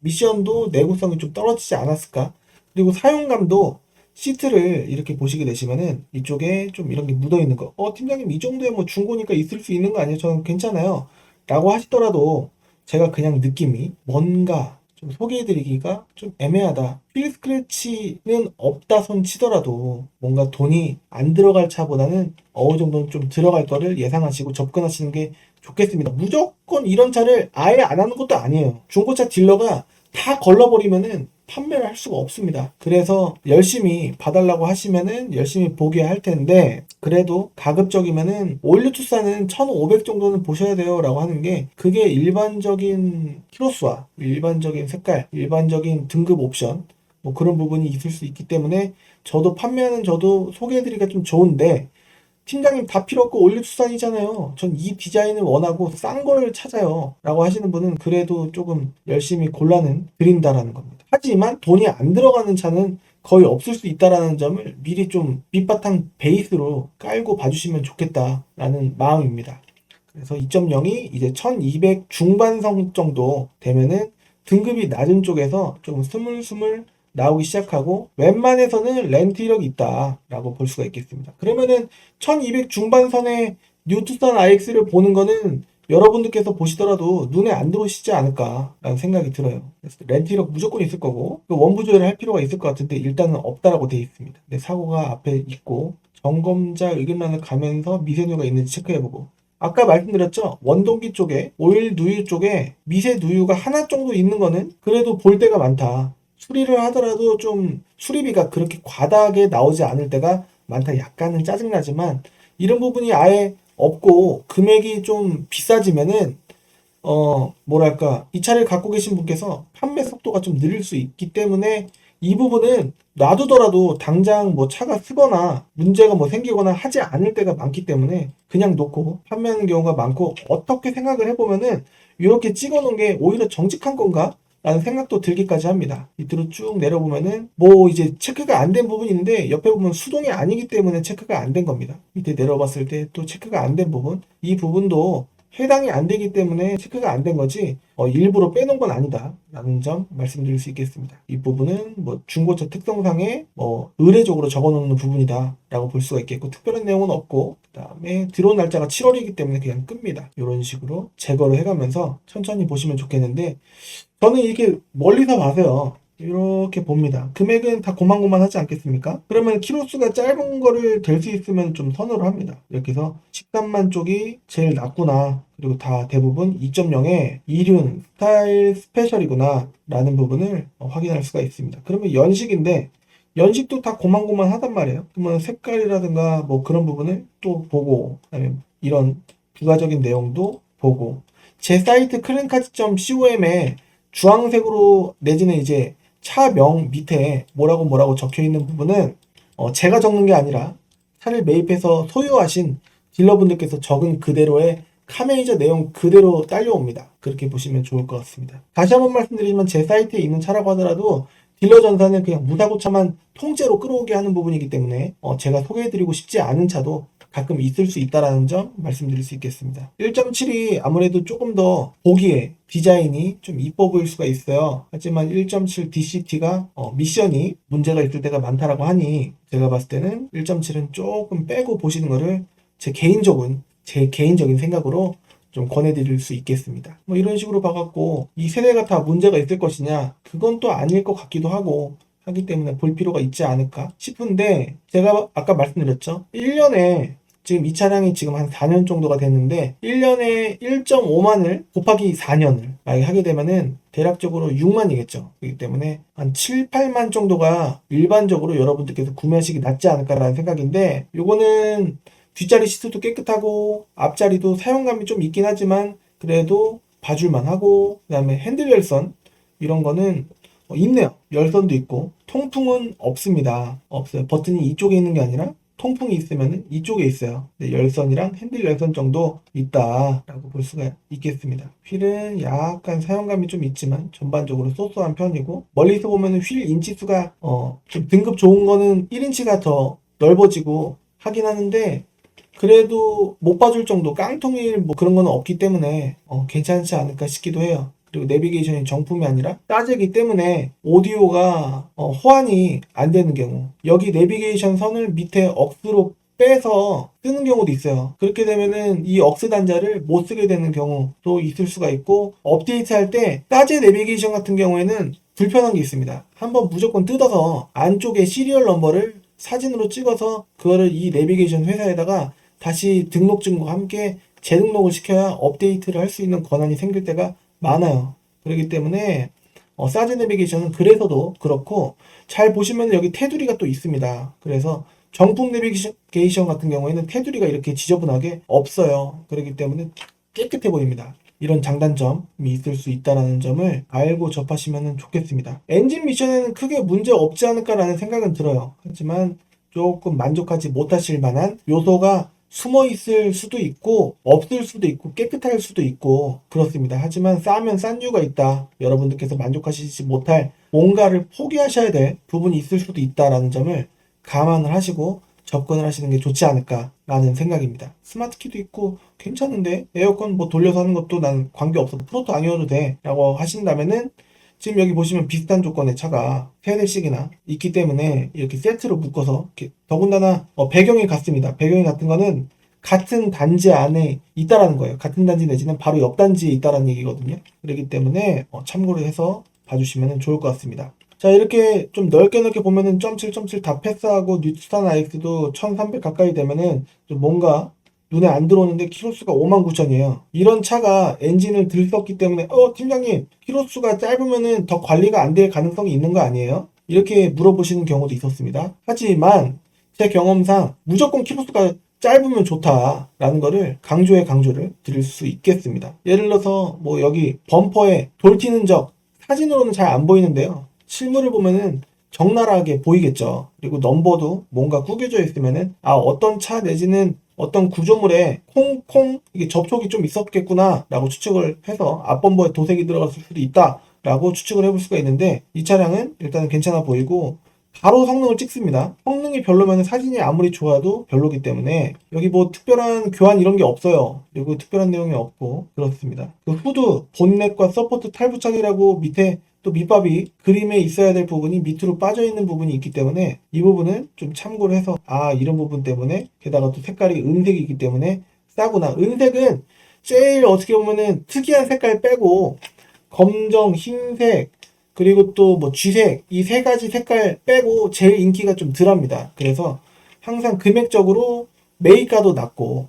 미션도 내구성이 좀 떨어지지 않았을까. 그리고 사용감도 시트를 이렇게 보시게 되시면은 이쪽에 좀 이런 게 묻어 있는 거, 팀장님 이 정도에 뭐 중고니까 있을 수 있는 거 아니에요? 저는 괜찮아요 라고 하시더라도 제가 그냥 느낌이 뭔가 좀 소개해드리기가 좀 애매하다. 휠 스크래치는 없다 손 치더라도 뭔가 돈이 안 들어갈 차보다는 어느 정도는 좀 들어갈 거를 예상하시고 접근하시는 게 좋겠습니다. 무조건 이런 차를 아예 안 하는 것도 아니에요. 중고차 딜러가 다 걸러버리면은 판매를 할 수가 없습니다. 그래서 열심히 봐달라고 하시면은 열심히 보게 할 텐데, 그래도 가급적이면은 올류 투싼은 1500 정도는 보셔야 돼요 라고 하는 게, 그게 일반적인 키로수와 일반적인 색깔, 일반적인 등급 옵션 뭐 그런 부분이 있을 수 있기 때문에 저도 판매하는 저도 소개해드리기가 좀 좋은데, 팀장님 다 필요 없고 올리투산이잖아요. 전 이 디자인을 원하고 싼 걸 찾아요 라고 하시는 분은 그래도 조금 열심히 골라는 드린다라는 겁니다. 하지만 돈이 안 들어가는 차는 거의 없을 수 있다라는 점을 미리 좀 밑바탕 베이스로 깔고 봐주시면 좋겠다라는 마음입니다. 그래서 2.0이 이제 1200 중반성 정도 되면은 등급이 낮은 쪽에서 좀 스물스물 나오기 시작하고, 웬만해서는 렌트 이력이 있다라고 볼 수가 있겠습니다. 그러면은 1200 중반선의 뉴투산 IX를 보는 거는 여러분들께서 보시더라도 눈에 안 들어오시지 않을까라는 생각이 들어요. 그래서 렌트 이력 무조건 있을 거고 원부 조회를 할 필요가 있을 것 같은데 일단은 없다라고 되어 있습니다. 근데 사고가 앞에 있고 점검자 의견란을 가면서 미세누유가 있는지 체크해보고, 아까 말씀드렸죠? 원동기 쪽에 오일 누유 쪽에 미세 누유가 하나 정도 있는 거는 그래도 볼 때가 많다. 수리를 하더라도 좀 수리비가 그렇게 과다하게 나오지 않을 때가 많다. 약간은 짜증나지만 이런 부분이 아예 없고 금액이 좀 비싸지면은 뭐랄까, 이 차를 갖고 계신 분께서 판매 속도가 좀 느릴 수 있기 때문에 이 부분은 놔두더라도 당장 뭐 차가 쓰거나 문제가 뭐 생기거나 하지 않을 때가 많기 때문에 그냥 놓고 판매하는 경우가 많고, 어떻게 생각을 해보면은 이렇게 찍어 놓은 게 오히려 정직한 건가? 라는 생각도 들기까지 합니다. 밑으로 쭉 내려보면은 뭐 이제 체크가 안 된 부분이 있는데 옆에 보면 수동이 아니기 때문에 체크가 안 된 겁니다. 밑에 내려봤을 때 또 체크가 안 된 부분, 이 부분도 해당이 안 되기 때문에 체크가 안 된 거지 일부러 빼놓은 건 아니다 라는 점 말씀드릴 수 있겠습니다. 이 부분은 뭐 중고차 특성상에 뭐 의례적으로 적어놓는 부분이다 라고 볼 수가 있겠고, 특별한 내용은 없고, 그 다음에 들어온 날짜가 7월이기 때문에 그냥 끕니다. 이런 식으로 제거를 해가면서 천천히 보시면 좋겠는데, 저는 이렇게 멀리서 봐서요 이렇게 봅니다. 금액은 다 고만고만하지 않겠습니까? 그러면 키로수가 짧은 거를 될 수 있으면 좀 선호를 합니다. 이렇게 해서 13만 쪽이 제일 낮구나, 그리고 다 대부분 2.0의 이륜 스타일 스페셜이구나 라는 부분을 확인할 수가 있습니다. 그러면 연식인데 연식도 다 고만고만하단 말이에요. 그러면 색깔이라든가 뭐 그런 부분을 또 보고, 그다음에 이런 부가적인 내용도 보고, 제 사이트 클랜카지.com에 주황색으로 내지는 이제 차명 밑에 뭐라고 적혀 있는 부분은 제가 적는 게 아니라 차를 매입해서 소유하신 딜러분들께서 적은 그대로의 카메이저 내용 그대로 딸려옵니다. 그렇게 보시면 좋을 것 같습니다. 다시 한번 말씀드리지만 제 사이트에 있는 차라고 하더라도 딜러 전산은 그냥 무사고차만 통째로 끌어오게 하는 부분이기 때문에 제가 소개해드리고 싶지 않은 차도 가끔 있을 수 있다는 점 말씀드릴 수 있겠습니다. 1.7이 아무래도 조금 더 보기에 디자인이 좀 이뻐 보일 수가 있어요. 하지만 1.7 DCT가 미션이 문제가 있을 때가 많다라고 하니 제가 봤을 때는 1.7은 조금 빼고 보시는 거를 제 개인적인 생각으로 좀 권해드릴 수 있겠습니다. 뭐 이런 식으로 봐갖고 이 세대가 다 문제가 있을 것이냐, 그건 또 아닐 것 같기도 하기 때문에 볼 필요가 있지 않을까 싶은데, 제가 아까 말씀드렸죠. 1년에 지금 이 차량이 지금 한 4년 정도가 됐는데 1년에 1.5만을 곱하기 4년을 만약에 하게 되면은 대략적으로 6만이겠죠. 그렇기 때문에 한 7, 8만 정도가 일반적으로 여러분들께서 구매하시기 낫지 않을까라는 생각인데, 요거는 뒷자리 시트도 깨끗하고 앞자리도 사용감이 좀 있긴 하지만 그래도 봐줄만 하고, 그 다음에 핸들 열선 이런 거는 있네요. 열선도 있고 통풍은 없습니다. 없어요. 버튼이 이쪽에 있는 게 아니라 통풍이 있으면 이쪽에 있어요. 열선이랑 핸들 열선 정도 있다라고 볼 수가 있겠습니다. 휠은 약간 사용감이 좀 있지만 전반적으로 소소한 편이고, 멀리서 보면 휠 인치수가 좀 등급 좋은 거는 1인치가 더 넓어지고 하긴 하는데 그래도 못 봐줄 정도 깡통일 뭐 그런 거는 없기 때문에 괜찮지 않을까 싶기도 해요. 그리고 내비게이션이 정품이 아니라 싸제기 때문에 오디오가 호환이 안 되는 경우, 여기 내비게이션 선을 밑에 억스로 빼서 쓰는 경우도 있어요. 그렇게 되면은 이 억스 단자를 못 쓰게 되는 경우도 있을 수가 있고, 업데이트할 때 싸제 내비게이션 같은 경우에는 불편한 게 있습니다. 한번 무조건 뜯어서 안쪽에 시리얼 넘버를 사진으로 찍어서 그거를 이 내비게이션 회사에다가 다시 등록증과 함께 재등록을 시켜야 업데이트를 할 수 있는 권한이 생길 때가 많아요. 그렇기 때문에 사제 내비게이션은 그래서도 그렇고, 잘 보시면 여기 테두리가 또 있습니다. 그래서 정품 내비게이션 같은 경우에는 테두리가 이렇게 지저분하게 없어요. 그렇기 때문에 깨끗해 보입니다. 이런 장단점이 있을 수 있다는 점을 알고 접하시면 좋겠습니다. 엔진 미션에는 크게 문제 없지 않을까라는 생각은 들어요. 하지만 조금 만족하지 못하실 만한 요소가 숨어 있을 수도 있고 없을 수도 있고 깨끗할 수도 있고 그렇습니다. 하지만 싸면 싼 이유가 있다. 여러분들께서 만족하시지 못할 뭔가를 포기하셔야 될 부분이 있을 수도 있다라는 점을 감안을 하시고 접근을 하시는 게 좋지 않을까라는 생각입니다. 스마트키도 있고 괜찮은데 에어컨 뭐 돌려서 하는 것도 난 관계없어, 프로토 아니어도 돼 라고 하신다면은 지금 여기 보시면 비슷한 조건의 차가 3대씩이나 있기 때문에 이렇게 세트로 묶어서 이렇게, 더군다나 배경이 같습니다. 배경이 같은 거는 같은 단지 안에 있다라는 거예요. 같은 단지 내지는 바로 옆 단지에 있다라는 얘기거든요. 그렇기 때문에 참고를 해서 봐주시면 좋을 것 같습니다. 자, 이렇게 좀 넓게 보면은 .7.7 다 패스하고 뉴트란 RX도 1300 가까이 되면은 좀 뭔가 눈에 안 들어오는데 키로수가 59,000이에요. 이런 차가 엔진을 들썩기 때문에 팀장님 키로수가 짧으면은 더 관리가 안 될 가능성이 있는 거 아니에요? 이렇게 물어보시는 경우도 있었습니다. 하지만 제 경험상 무조건 키로수가 짧으면 좋다라는 거를 강조를 드릴 수 있겠습니다. 예를 들어서 뭐 여기 범퍼에 돌 튀는 적 사진으로는 잘 안 보이는데요. 실물을 보면은 적나라하게 보이겠죠. 그리고 넘버도 뭔가 구겨져 있으면은 어떤 차 내지는 어떤 구조물에 콩콩 이게 접촉이 좀 있었겠구나 라고 추측을 해서 앞범버에 도색이 들어갔을 수도 있다 라고 추측을 해볼 수가 있는데, 이 차량은 일단은 괜찮아 보이고 바로 성능을 찍습니다. 성능이 별로면 사진이 아무리 좋아도 별로기 때문에 여기 뭐 특별한 교환 이런 게 없어요. 그리고 특별한 내용이 없고 그렇습니다. 그 후드 본넷과 서포트 탈부착이라고 밑에 또 밑밥이 그림에 있어야 될 부분이 밑으로 빠져 있는 부분이 있기 때문에 이 부분을 좀 참고를 해서 이런 부분 때문에, 게다가 또 색깔이 은색이기 때문에 싸구나. 은색은 제일 어떻게 보면은 특이한 색깔 빼고 검정, 흰색, 그리고 또 뭐 쥐색, 이 세 가지 색깔 빼고 제일 인기가 좀 덜합니다. 그래서 항상 금액적으로 매입가도 낮고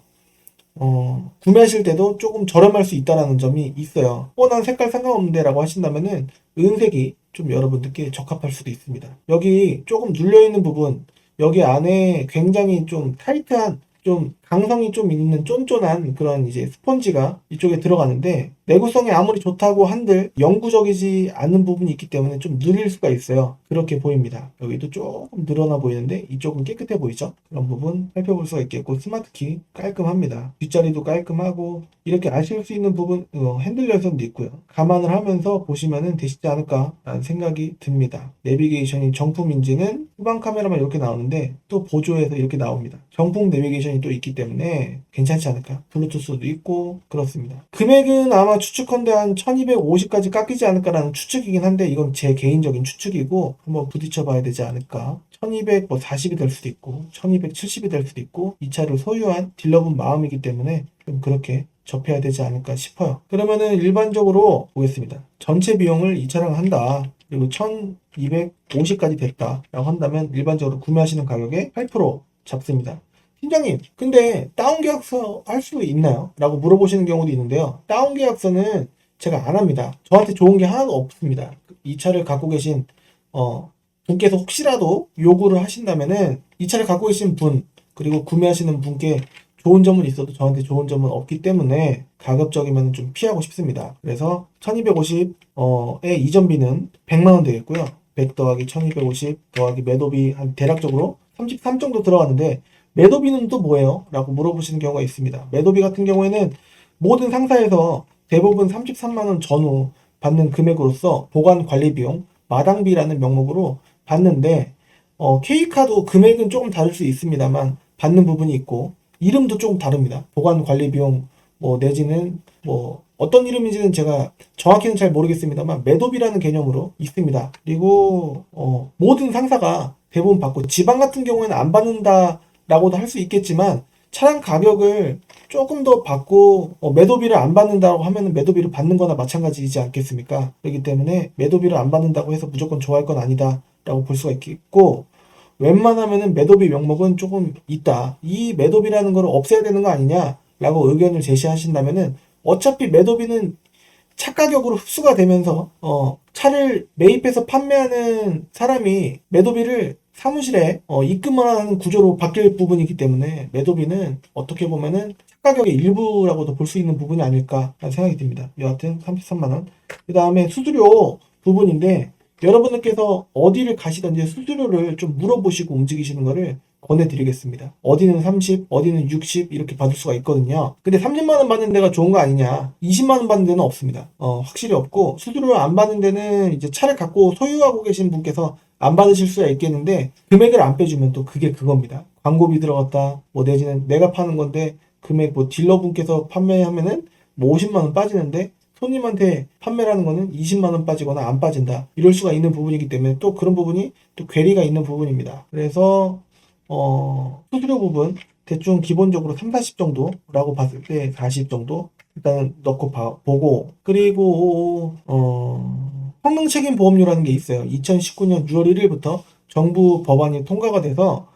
구매하실 때도 조금 저렴할 수 있다는 점이 있어요. 난 색깔 상관없는데 라고 하신다면은 은색이 좀 여러분들께 적합할 수도 있습니다. 여기 조금 눌려있는 부분, 여기 안에 굉장히 좀 타이트한, 좀 강성이 좀 있는 쫀쫀한 그런 이제 스펀지가 이쪽에 들어가는데, 내구성이 아무리 좋다고 한들 영구적이지 않은 부분이 있기 때문에 좀 느릴 수가 있어요. 그렇게 보입니다. 여기도 조금 늘어나 보이는데 이쪽은 깨끗해 보이죠? 그런 부분 살펴볼 수가 있겠고, 스마트키 깔끔합니다. 뒷자리도 깔끔하고, 이렇게 아실 수 있는 부분 핸들 열선도 있고요. 감안을 하면서 보시면 되시지 않을까 라는 생각이 듭니다. 내비게이션이 정품인지는 후방 카메라만 이렇게 나오는데 또 보조해서 이렇게 나옵니다. 정품 내비게이션이 또 있기 때문에 괜찮지 않을까. 블루투스도 있고 그렇습니다. 금액은 아마 추측컨대 한 1250까지 깎이지 않을까라는 추측이긴 한데, 이건 제 개인적인 추측이고 한번 부딪혀 봐야 되지 않을까. 1240이 될 수도 있고 1270이 될 수도 있고, 이 차를 소유한 딜러분 마음이기 때문에 좀 그렇게 접해야 되지 않을까 싶어요. 그러면은 일반적으로 보겠습니다. 전체 비용을 이 차량 한다, 그리고 1250까지 됐다 라고 한다면 일반적으로 구매하시는 가격의 8% 잡습니다. 팀장님, 근데 다운 계약서 할 수 있나요? 라고 물어보시는 경우도 있는데요. 다운 계약서는 제가 안 합니다. 저한테 좋은 게 하나도 없습니다. 이 차를 갖고 계신 분께서 혹시라도 요구를 하신다면은, 이 차를 갖고 계신 분 그리고 구매하시는 분께 좋은 점은 있어도 저한테 좋은 점은 없기 때문에 가급적이면 좀 피하고 싶습니다. 그래서 1250의 이전비는 100만원 되겠고요. 100 더하기 1250 더하기 매도비 한 대략적으로 33 정도 들어가는데, 매도비는 또 뭐예요? 라고 물어보시는 경우가 있습니다. 매도비 같은 경우에는 모든 상사에서 대부분 33만원 전후 받는 금액으로서 보관 관리 비용, 마당비라는 명목으로 받는데, K카도 금액은 조금 다를 수 있습니다만 받는 부분이 있고, 이름도 조금 다릅니다. 보관 관리 비용 뭐 내지는 뭐 어떤 이름인지는 제가 정확히는 잘 모르겠습니다만 매도비라는 개념으로 있습니다. 그리고 모든 상사가 대부분 받고 지방 같은 경우에는 안 받는다라고도 할 수 있겠지만 차량 가격을 조금 더 받고 매도비를 안 받는다고 하면 매도비를 받는 거나 마찬가지이지 않겠습니까? 그렇기 때문에 매도비를 안 받는다고 해서 무조건 좋아할 건 아니다 라고 볼 수가 있겠고, 웬만하면은 매도비 명목은 조금 있다. 이 매도비라는 걸 없애야 되는 거 아니냐 라고 의견을 제시하신다면은 어차피 매도비는 차 가격으로 흡수가 되면서 차를 매입해서 판매하는 사람이 매도비를 사무실에 입금을 하는 구조로 바뀔 부분이기 때문에 매도비는 어떻게 보면은 차 가격의 일부라고도 볼 수 있는 부분이 아닐까라는 생각이 듭니다. 여하튼 33만 원. 그 다음에 수수료 부분인데, 여러분들께서 어디를 가시든지 수수료를 좀 물어보시고 움직이시는 거를 권해드리겠습니다. 어디는 30, 어디는 60 이렇게 받을 수가 있거든요. 근데 30만 원 받는 데가 좋은 거 아니냐? 20만 원 받는 데는 없습니다. 확실히 없고, 수수료를 안 받는 데는 이제 차를 갖고 소유하고 계신 분께서 안 받으실 수가 있겠는데, 금액을 안 빼주면 또 그게 그겁니다. 광고비 들어갔다, 뭐 내지는 내가 파는 건데 금액 뭐 딜러분께서 판매하면은 뭐 50만 원 빠지는데 손님한테 판매를 하는 거는 20만 원 빠지거나 안 빠진다. 이럴 수가 있는 부분이기 때문에 또 그런 부분이 또 괴리가 있는 부분입니다. 그래서 수수료 부분 대충 기본적으로 3, 40 정도라고 봤을 때 40 정도 일단 넣고 보고, 그리고 성능 책임 보험료라는 게 있어요. 2019년 6월 1일부터 정부 법안이 통과가 돼서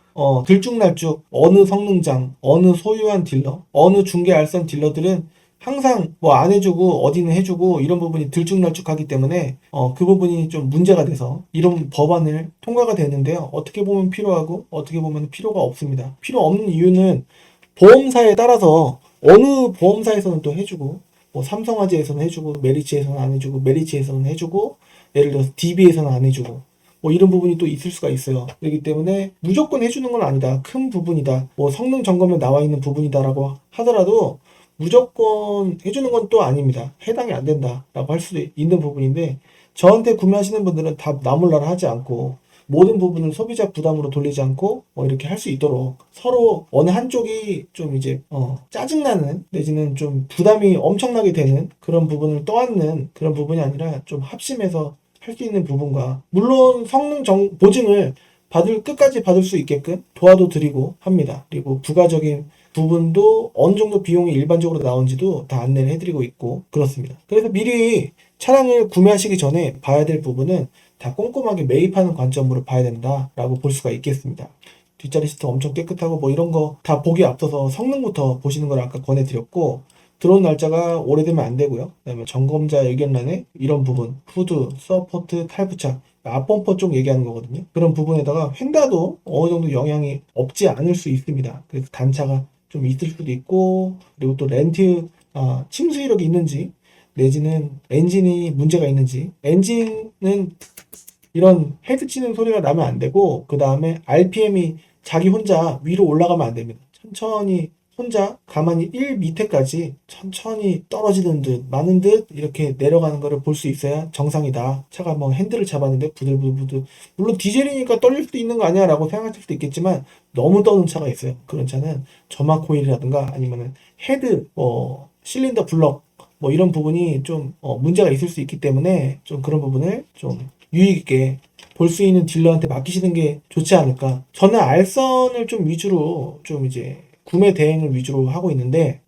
들쭉날쭉 어느 성능장, 어느 소유한 딜러, 어느 중개 알선 딜러들은 항상 뭐 안 해주고 어디는 해주고 이런 부분이 들쭉날쭉하기 때문에 그 부분이 좀 문제가 돼서 이런 법안을 통과가 되는데요. 어떻게 보면 필요하고 어떻게 보면 필요가 없습니다. 필요 없는 이유는 보험사에 따라서 어느 보험사에서는 또 해주고, 뭐 삼성화재에서는 해주고, 메리츠에서는 안 해주고, 메리츠에서는 해주고, 예를 들어서 DB에서는 안 해주고, 뭐 이런 부분이 또 있을 수가 있어요. 그렇기 때문에 무조건 해주는 건 아니다. 큰 부분이다. 뭐 성능 점검에 나와 있는 부분이다라고 하더라도 무조건 해주는 건 또 아닙니다. 해당이 안 된다라고 할 수도 있는 부분인데, 저한테 구매하시는 분들은 다 나몰라라 하지 않고 모든 부분을 소비자 부담으로 돌리지 않고 이렇게 할 수 있도록 서로 어느 한쪽이 좀 이제 짜증나는 내지는 좀 부담이 엄청나게 되는 그런 부분을 떠안는 그런 부분이 아니라 좀 합심해서 할 수 있는 부분과, 물론 성능 보증을 끝까지 받을 수 있게끔 도와도 드리고 합니다. 그리고 부가적인 부분도 어느 정도 비용이 일반적으로 나온지도 다 안내를 해드리고 있고 그렇습니다. 그래서 미리 차량을 구매하시기 전에 봐야 될 부분은 다 꼼꼼하게 매입하는 관점으로 봐야 된다라고 볼 수가 있겠습니다. 뒷자리 시트 엄청 깨끗하고 뭐 이런 거 다 보기 앞서서 성능부터 보시는 걸 아까 권해드렸고, 들어온 날짜가 오래되면 안 되고요. 그다음에 점검자 의견란에 이런 부분, 후드, 서포트, 탈부착, 앞범퍼 쪽 얘기하는 거거든요. 그런 부분에다가 휀다도 어느 정도 영향이 없지 않을 수 있습니다. 그래서 단차가 좀 있을 수도 있고, 그리고 또 렌트 침수 이력이 있는지 내지는 엔진이 문제가 있는지, 엔진은 이런 헤드 치는 소리가 나면 안 되고, 그 다음에 RPM이 자기 혼자 위로 올라가면 안 됩니다. 천천히 혼자 가만히 1 밑에까지 천천히 떨어지는 듯 마는 듯 이렇게 내려가는 거를 볼 수 있어야 정상이다. 차가 뭐 핸들을 잡았는데 부들부들, 물론 디젤이니까 떨릴 수도 있는 거 아니야 라고 생각하실 수도 있겠지만 너무 떠는 차가 있어요. 그런 차는 점화 코일이라든가 아니면은 헤드 실린더 블럭 뭐 이런 부분이 좀 문제가 있을 수 있기 때문에 좀 그런 부분을 좀 유의 있게 볼 수 있는 딜러한테 맡기시는 게 좋지 않을까. 저는 알선을 좀 위주로 좀 이제 구매 대행을 위주로 하고 있는데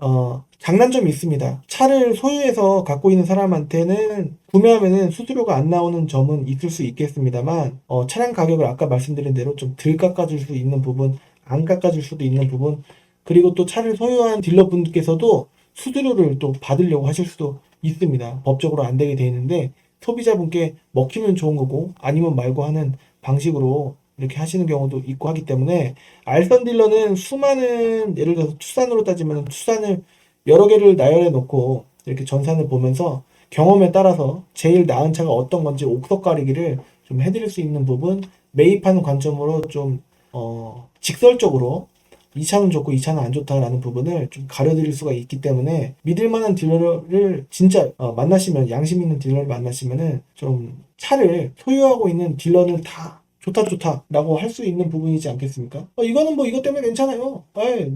장단점이 있습니다. 차를 소유해서 갖고 있는 사람한테는 구매하면은 수수료가 안 나오는 점은 있을 수 있겠습니다만 차량 가격을 아까 말씀드린 대로 좀 덜 깎아줄 수 있는 부분, 안 깎아줄 수도 있는 부분, 그리고 또 차를 소유한 딜러분께서도 수수료를 또 받으려고 하실 수도 있습니다. 법적으로 안 되게 돼 있는데 소비자분께 먹히면 좋은 거고 아니면 말고 하는 방식으로 이렇게 하시는 경우도 있고 하기 때문에, 알선 딜러는 수많은, 예를 들어서 투싼으로 따지면 투싼을 여러 개를 나열해 놓고 이렇게 전산을 보면서 경험에 따라서 제일 나은 차가 어떤 건지 옥석 가리기를 좀 해드릴 수 있는 부분, 매입하는 관점으로 좀 직설적으로 이 차는 좋고 이 차는 안 좋다라는 부분을 좀 가려드릴 수가 있기 때문에, 믿을만한 딜러를 진짜 만나시면, 양심 있는 딜러를 만나시면은 좀 차를 소유하고 있는 딜러는 다 좋다 라고 할 수 있는 부분이지 않겠습니까? 이거는 뭐 이것 때문에 괜찮아요.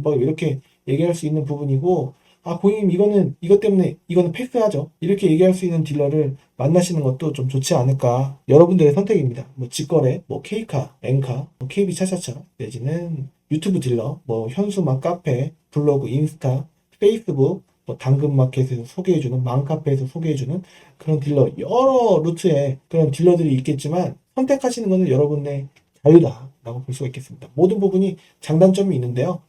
뭐 이렇게 얘기할 수 있는 부분이고, 아, 고객님, 이것 때문에, 이거는 패스하죠. 이렇게 얘기할 수 있는 딜러를 만나시는 것도 좀 좋지 않을까. 여러분들의 선택입니다. 뭐, 직거래, 뭐, K카, N카, 뭐, KB 차차차, 내지는 유튜브 딜러, 뭐, 현수막 카페, 블로그, 인스타, 페이스북, 뭐, 당근마켓에서 소개해주는, 맘카페에서 소개해주는 그런 딜러, 여러 루트의 그런 딜러들이 있겠지만, 선택하시는 것은 여러분의 자유다라고 볼 수가 있겠습니다. 모든 부분이 장단점이 있는데요.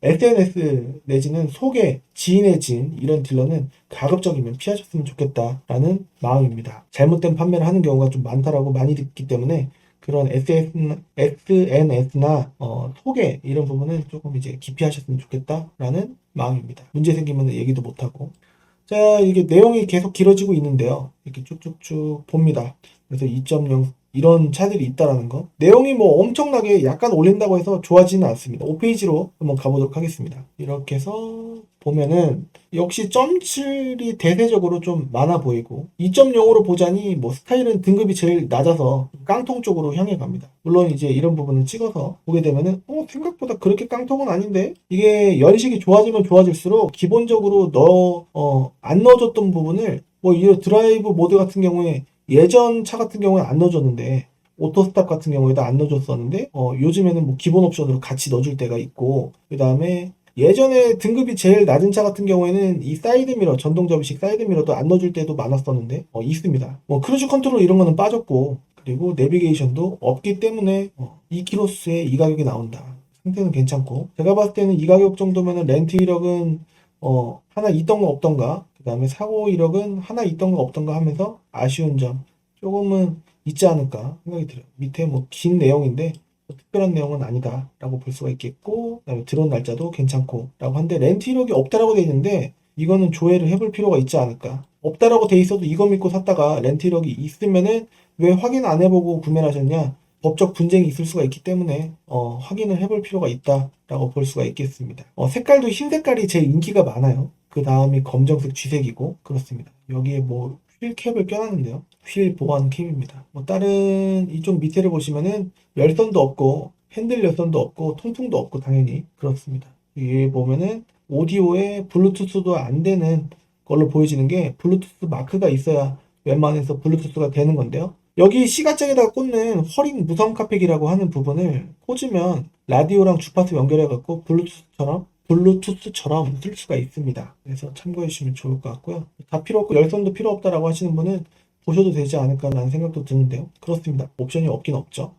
SNS 내지는 소개, 지인의 지인 이런 딜러는 가급적이면 피하셨으면 좋겠다라는 마음입니다. 잘못된 판매를 하는 경우가 좀 많다라고 많이 듣기 때문에 그런 SNS나 소개 이런 부분은 조금 이제 기피하셨으면 좋겠다라는 마음입니다. 문제 생기면 얘기도 못하고. 자, 이게 내용이 계속 길어지고 있는데요. 이렇게 쭉쭉쭉 봅니다. 그래서 2.0 이런 차들이 있다라는 거. 내용이 뭐 엄청나게 약간 올린다고 해서 좋아지는 않습니다. 5페이지로 한번 가보도록 하겠습니다. 이렇게 해서 보면은 역시 점칠이 대대적으로 좀 많아 보이고 2.0으로 보자니 뭐 스타일은 등급이 제일 낮아서 깡통 쪽으로 향해 갑니다. 물론 이제 이런 부분을 찍어서 보게 되면은 생각보다 그렇게 깡통은 아닌데 이게 연식이 좋아지면 좋아질수록 기본적으로 안 넣어줬던 부분을 뭐 이 드라이브 모드 같은 경우에 예전 차 같은 경우에 안 넣어줬는데 오토스탑 같은 경우에도 안 넣어줬었는데 요즘에는 뭐 기본 옵션으로 같이 넣어줄 때가 있고 그 다음에 예전에 등급이 제일 낮은 차 같은 경우에는 이 사이드미러 전동 접이식 사이드미러도 안 넣어줄 때도 많았었는데 있습니다. 뭐 크루즈 컨트롤 이런 거는 빠졌고 그리고 내비게이션도 없기 때문에 2키로수에 이 가격이 나온다. 상태는 괜찮고 제가 봤을 때는 이 가격 정도면은 렌트 이력은 하나 있던가 없던가 그 다음에 사고 이력은 하나 있던가 없던가 하면서 아쉬운 점 조금은 있지 않을까 생각이 들어요. 밑에 뭐 긴 내용인데 뭐 특별한 내용은 아니다 라고 볼 수가 있겠고 그 다음에 들어온 날짜도 괜찮고 라고 한데 렌트 이력이 없다라고 돼 있는데 이거는 조회를 해볼 필요가 있지 않을까. 없다라고 돼 있어도 이거 믿고 샀다가 렌트 이력이 있으면은 왜 확인 안 해보고 구매를 하셨냐. 법적 분쟁이 있을 수가 있기 때문에 확인을 해볼 필요가 있다라고 볼 수가 있겠습니다. 색깔도 흰 색깔이 제일 인기가 많아요. 그 다음이 검정색 쥐색이고 그렇습니다. 여기에 뭐 휠 캡을 껴놨는데요. 휠 보안 캡입니다. 뭐 다른 이쪽 밑에를 보시면은 열선도 없고 핸들 열선도 없고 통풍도 없고 당연히 그렇습니다. 위에 보면은 오디오에 블루투스도 안 되는 걸로 보여지는 게 블루투스 마크가 있어야 웬만해서 블루투스가 되는 건데요. 여기 시가잭에다가 꽂는 허링 무선 카팩이라고 하는 부분을 꽂으면 라디오랑 주파수 연결해갖고 블루투스처럼 쓸 수가 있습니다. 그래서 참고해 주시면 좋을 것 같고요. 다 필요 없고 열선도 필요 없다라고 하시는 분은 보셔도 되지 않을까라는 생각도 드는데요. 그렇습니다. 옵션이 없긴 없죠.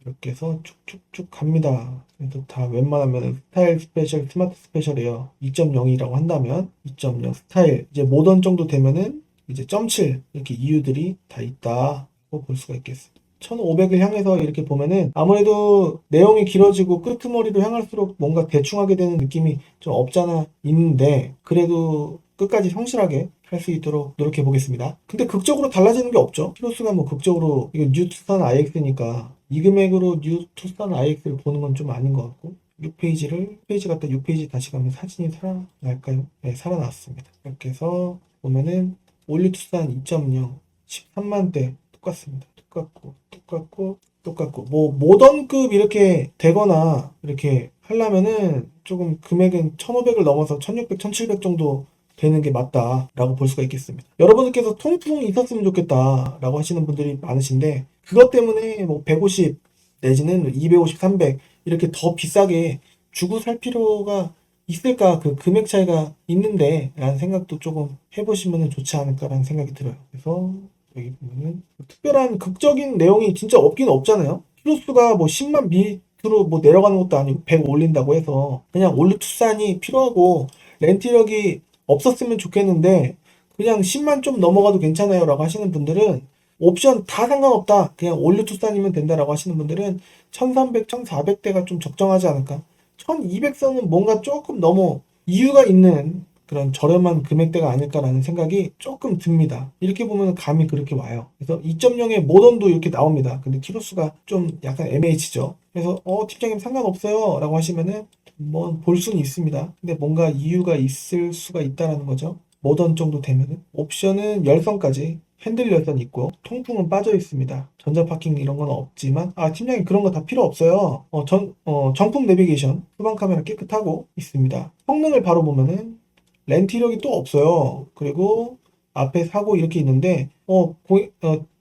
이렇게 해서 쭉쭉쭉 갑니다. 그래서 다 웬만하면 스타일 스페셜, 스마트 스페셜이에요. 2.0이라고 한다면 2.0 스타일 이제 모던 정도 되면은 이제 .7 이렇게 이유들이 다 있다고 볼 수가 있겠습니다. 1500을 향해서 이렇게 보면은 아무래도 내용이 길어지고 끄트머리로 향할수록 뭔가 대충 하게 되는 느낌이 좀 없잖아 있는데 그래도 끝까지 성실하게 할 수 있도록 노력해 보겠습니다. 근데 극적으로 달라지는 게 없죠. 키로수가 뭐 극적으로 이거 뉴 투싼 IX니까 이 금액으로 뉴 투싼 IX를 보는 건 좀 아닌 것 같고 6페이지 갔다 6페이지 다시 가면 사진이 살아날까요? 네, 살아났습니다. 이렇게 해서 보면은 올류 투싼 2.0 13만대 똑같습니다. 똑같고 뭐 모던급 이렇게 되거나 이렇게 하려면은 조금 금액은 1500을 넘어서 1600, 1700 정도 되는 게 맞다라고 볼 수가 있겠습니다. 여러분들께서 통풍이 있었으면 좋겠다라고 하시는 분들이 많으신데 그것 때문에 뭐 150 내지는 250, 300 이렇게 더 비싸게 주고 살 필요가 있을까 그 금액 차이가 있는데 라는 생각도 조금 해보시면 좋지 않을까라는 생각이 들어요. 그래서 여기 보면은 특별한 극적인 내용이 진짜 없긴 없잖아요. 키로수가 뭐 10만 밑으로 뭐 내려가는 것도 아니고 100 올린다고 해서 그냥 올류 투싼이 필요하고 렌트력이 없었으면 좋겠는데 그냥 10만 좀 넘어가도 괜찮아요 라고 하시는 분들은 옵션 다 상관없다 그냥 올류 투싼이면 된다라고 하시는 분들은 1300, 1400대가 좀 적정하지 않을까. 1200선은 뭔가 조금 너무 이유가 있는 그런 저렴한 금액대가 아닐까라는 생각이 조금 듭니다. 이렇게 보면 감이 그렇게 와요. 그래서 2.0의 모던도 이렇게 나옵니다. 근데 키로수가 좀 약간 MH죠. 그래서 팀장님 상관없어요 라고 하시면은 뭐 볼 수는 있습니다. 근데 뭔가 이유가 있을 수가 있다라는 거죠. 모던 정도 되면은 옵션은 열선까지 핸들 열선 있고 통풍은 빠져 있습니다. 전자파킹 이런 건 없지만 팀장님 그런 거 다 필요 없어요. 정품 내비게이션, 후방 카메라 깨끗하고 있습니다. 성능을 바로 보면은 렌트 이력이 또 없어요. 그리고 앞에 사고 이렇게 있는데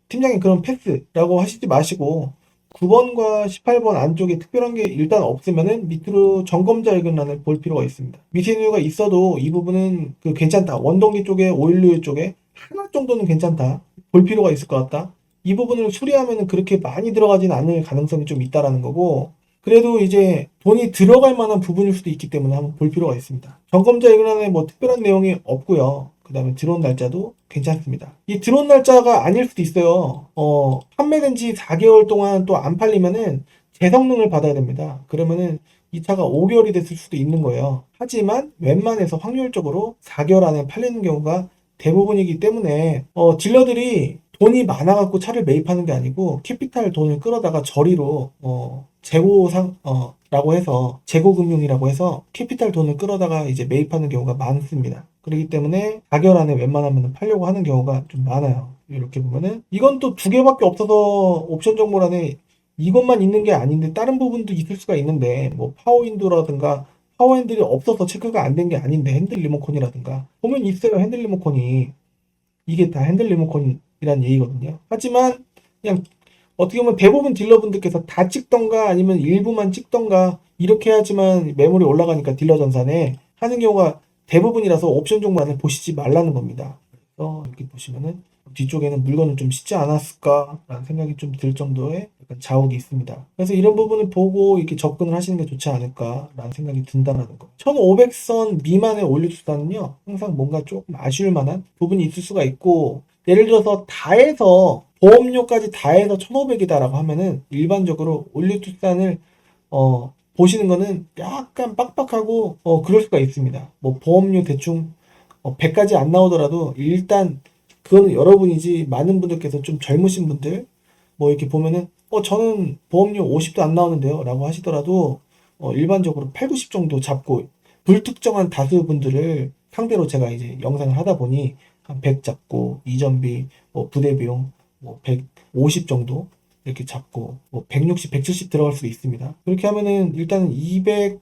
팀장님 그럼 패스라고 하시지 마시고 9번과 18번 안쪽에 특별한 게 일단 없으면은 밑으로 점검자 의견란을 볼 필요가 있습니다. 미세누유가 있어도 이 부분은 괜찮다. 원동기 쪽에 오일류유 쪽에 하나 정도는 괜찮다. 볼 필요가 있을 것 같다. 이 부분을 수리하면은 그렇게 많이 들어가진 않을 가능성이 좀 있다라는 거고, 그래도 이제 돈이 들어갈 만한 부분일 수도 있기 때문에 한번 볼 필요가 있습니다. 점검자 의견란에 뭐 특별한 내용이 없고요. 그 다음에 들어온 날짜도 괜찮습니다. 이 들어온 날짜가 아닐 수도 있어요. 판매된 지 4개월 동안 또 안 팔리면은 재성능을 받아야 됩니다. 그러면은 이 차가 5개월이 됐을 수도 있는 거예요. 하지만 웬만해서 확률적으로 4개월 안에 팔리는 경우가 대부분이기 때문에 딜러들이 돈이 많아갖고 차를 매입하는 게 아니고 캐피탈 돈을 끌어다가 저리로 라고 해서 재고금융이라고 해서 캐피탈 돈을 끌어다가 이제 매입하는 경우가 많습니다. 그렇기 때문에 4개월 안에 웬만하면 팔려고 하는 경우가 좀 많아요. 이렇게 보면은 이건 또 2개밖에 없어서 옵션 정보란에 이것만 있는 게 아닌데 다른 부분도 있을 수가 있는데 뭐 파워윈도라든가 파워핸들이 없어서 체크가 안 된 게 아닌데 핸들 리모컨이라든가 보면 있어요. 핸들 리모컨이 이게 다 핸들 리모컨이란 얘기거든요. 하지만 그냥 어떻게 보면 대부분 딜러분들께서 다 찍던가 아니면 일부만 찍던가 이렇게 해야지만 매물이 올라가니까 딜러 전산에 하는 경우가 대부분이라서 옵션 종목을 보시지 말라는 겁니다. 그래서 이렇게 보시면은 뒤쪽에는 물건을 좀 싣지 않았을까라는 생각이 좀 들 정도의 약간 자욱이 있습니다. 그래서 이런 부분을 보고 이렇게 접근을 하시는 게 좋지 않을까라는 생각이 든다는 거. 1500선 미만의 올류수단은요 항상 뭔가 조금 아쉬울 만한 부분이 있을 수가 있고, 예를 들어서 다 해서 보험료까지 다 해서 1500이다라고 하면은 일반적으로 올류투싼을 보시는 거는 약간 빡빡하고 그럴 수가 있습니다. 뭐 보험료 대충 100까지 안 나오더라도 일단 그거는 여러분이지, 많은 분들께서 좀 젊으신 분들 뭐 이렇게 보면은 저는 보험료 50도 안 나오는데요 라고 하시더라도 일반적으로 8, 90 정도 잡고 불특정한 다수 분들을 상대로 제가 이제 영상을 하다 보니 한 100 잡고 이전비 뭐 부대 비용 뭐 150 정도 이렇게 잡고 뭐 160, 170 들어갈 수도 있습니다. 그렇게 하면은 일단은 206,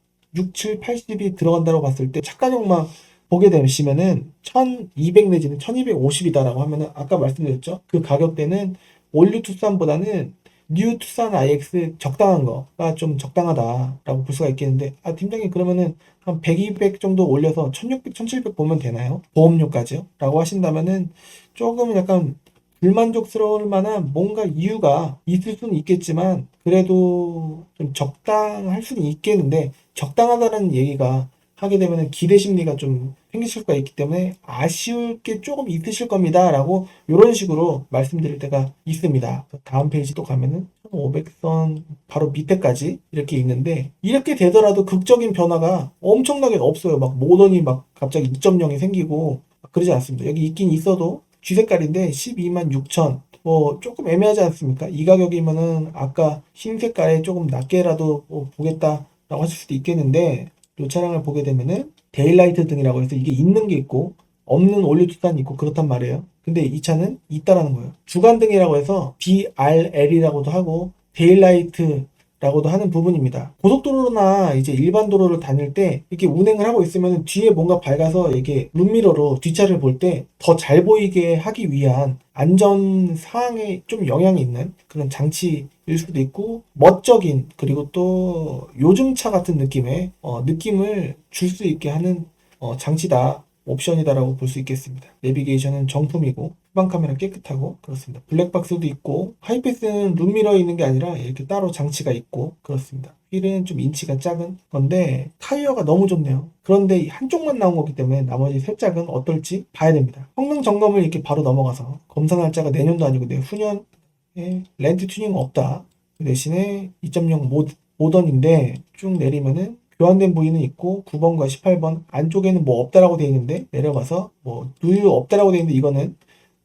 7, 80이 들어간다고 봤을 때 착가력만 보게 되시면은 1200 내지는 1250이다라고 하면은 아까 말씀드렸죠. 그 가격대는 올류 투싼보다는 뉴 투싼 IX 적당한 거가 좀 적당하다라고 볼 수가 있겠는데, 팀장님 그러면은 한 100, 200 정도 올려서 1600, 1700 보면 되나요? 보험료까지요? 라고 하신다면은 조금 약간 불만족스러울 만한 뭔가 이유가 있을 수는 있겠지만 그래도 좀 적당할 수는 있겠는데, 적당하다는 얘기가 하게 되면 기대 심리가 좀 생기실 수가 있기 때문에 아쉬울 게 조금 있으실 겁니다 라고 이런 식으로 말씀드릴 때가 있습니다. 다음 페이지 또 가면은 1500선 바로 밑에까지 이렇게 있는데, 이렇게 되더라도 극적인 변화가 엄청나게 없어요. 막 모던이 막 갑자기 2.0이 생기고 그러지 않습니다. 여기 있긴 있어도 G 색깔인데 12만 6천 뭐 조금 애매하지 않습니까? 이 가격이면은 아까 흰 색깔에 조금 낮게라도 보겠다라고 하실 수도 있겠는데, 이 차량을 보게 되면은 데일라이트 등이라고 해서 이게 있는 게 있고 없는 올류투싼이 있고 그렇단 말이에요. 근데 이 차는 있다라는 거예요. 주간등이라고 해서 DRL이라고도 하고 데일라이트라고도 하는 부분입니다. 고속도로나 이제 일반 도로를 다닐 때 이렇게 운행을 하고 있으면 뒤에 뭔가 밝아서 이게 룸미러로 뒷차를 볼 때 더 잘 보이게 하기 위한 안전 사항에 좀 영향이 있는 그런 장치일 수도 있고, 멋적인 그리고 또 요즘 차 같은 느낌의 느낌을 줄 수 있게 하는 장치다, 옵션이다라고 볼 수 있겠습니다. 내비게이션은 정품이고 후방 카메라 깨끗하고 그렇습니다. 블랙박스도 있고, 하이패스는 룸미러에 있는 게 아니라 이렇게 따로 장치가 있고 그렇습니다. 휠은 좀 인치가 작은 건데 타이어가 너무 좋네요. 그런데 한쪽만 나온 거기 때문에 나머지 세 짝은 어떨지 봐야 됩니다. 성능 점검을 이렇게 바로 넘어가서 검사 날짜가 내년도 아니고 내후년에 렌트 튜닝 없다. 그 대신에 2.0 모던인데 쭉 내리면은 교환된 부위는 있고 9번과 18번 안쪽에는 뭐 없다라고 되어 있는데 내려가서 뭐 누유 없다라고 되어 있는데 이거는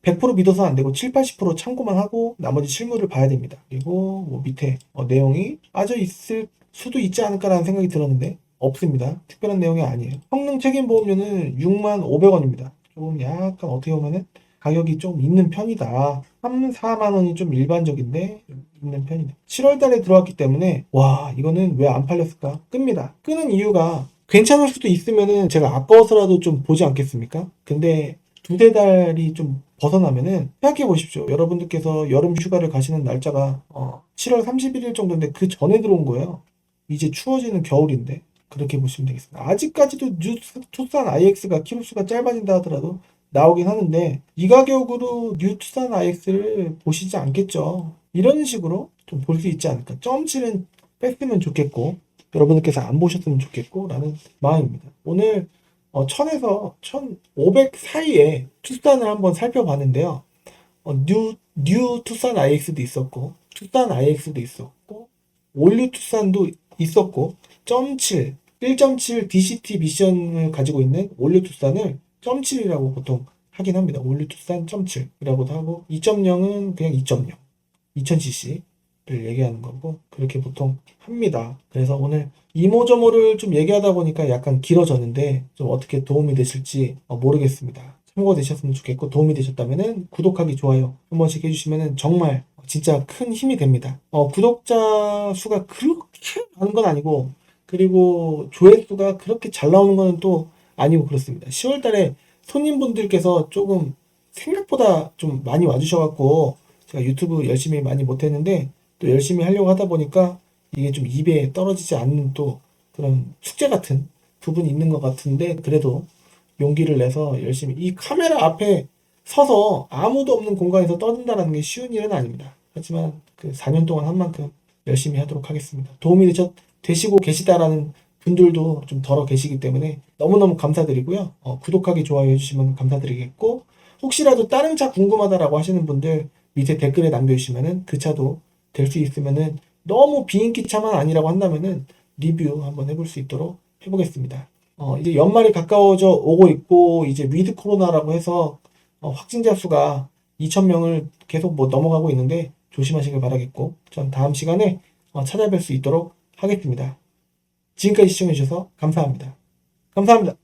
100% 믿어서 안 되고 7, 80% 참고만 하고 나머지 실물을 봐야 됩니다. 그리고 뭐 밑에 내용이 빠져 있을 수도 있지 않을까라는 생각이 들었는데 없습니다. 특별한 내용이 아니에요. 성능 책임 보험료는 6만 500원입니다. 조금 약간 어떻게 보면은 가격이 좀 있는 편이다. 3, 4만 원이 좀 일반적인데 좀 있는 편이다. 7월 달에 들어왔기 때문에 와, 이거는 왜 안 팔렸을까? 끕니다. 끄는 이유가 괜찮을 수도 있으면은 제가 아까워서라도 좀 보지 않겠습니까? 근데 두세 달이 좀 벗어나면은 생각해 보십시오. 여러분들께서 여름 휴가를 가시는 날짜가 7월 31일 정도인데 그 전에 들어온 거예요. 이제 추워지는 겨울인데 그렇게 보시면 되겠습니다. 아직까지도 투싼 IX가 키로수가 짧아진다 하더라도 나오긴 하는데 이 가격으로 뉴 투싼 IX를 보시지 않겠죠. 이런 식으로 좀 볼 수 있지 않을까. 점치는 뺐으면 좋겠고 여러분들께서 안 보셨으면 좋겠고 라는 마음입니다. 오늘 1000에서 1500 사이에 투싼을 한번 살펴봤는데요. 뉴 투싼 IX도 있었고 투싼 IX도 있었고 올류 투싼도 있었고 1.7 DCT 미션을 가지고 있는 올류 투싼을 0.7이라고 보통 하긴 합니다. 올류 투싼 0.7이라고도 하고 2.0은 그냥 2.0 2000cc를 얘기하는 거고 그렇게 보통 합니다. 그래서 오늘 이모저모를 좀 얘기하다 보니까 약간 길어졌는데 좀 어떻게 도움이 되실지 모르겠습니다. 참고가 되셨으면 좋겠고 도움이 되셨다면 구독하기, 좋아요 한 번씩 해주시면 정말 진짜 큰 힘이 됩니다. 구독자 수가 그렇게 많은 건 아니고 그리고 조회수가 그렇게 잘 나오는 건 또 아니고 그렇습니다. 10월 달에 손님분들께서 조금 생각보다 좀 많이 와주셔갖고 제가 유튜브 열심히 많이 못했는데 또 열심히 하려고 하다 보니까 이게 좀 입에 떨어지지 않는 또 그런 숙제 같은 부분이 있는 것 같은데 그래도 용기를 내서 열심히 이 카메라 앞에 서서 아무도 없는 공간에서 떠든다는 게 쉬운 일은 아닙니다. 하지만 그 4년 동안 한 만큼 열심히 하도록 하겠습니다. 도움이 되시고 계시다라는 분들도 좀 덜어 계시기 때문에 너무너무 감사드리고요. 구독하기, 좋아요 해주시면 감사드리겠고 혹시라도 다른 차 궁금하다라고 하시는 분들 밑에 댓글에 남겨주시면은 그 차도 될 수 있으면은 너무 비인기 차만 아니라고 한다면은 리뷰 한번 해볼 수 있도록 해보겠습니다. 이제 연말이 가까워져 오고 있고 이제 위드 코로나라고 해서 확진자 수가 2,000명을 계속 뭐 넘어가고 있는데 조심하시길 바라겠고 전 다음 시간에 찾아뵐 수 있도록 하겠습니다. 지금까지 시청해주셔서 감사합니다. 감사합니다.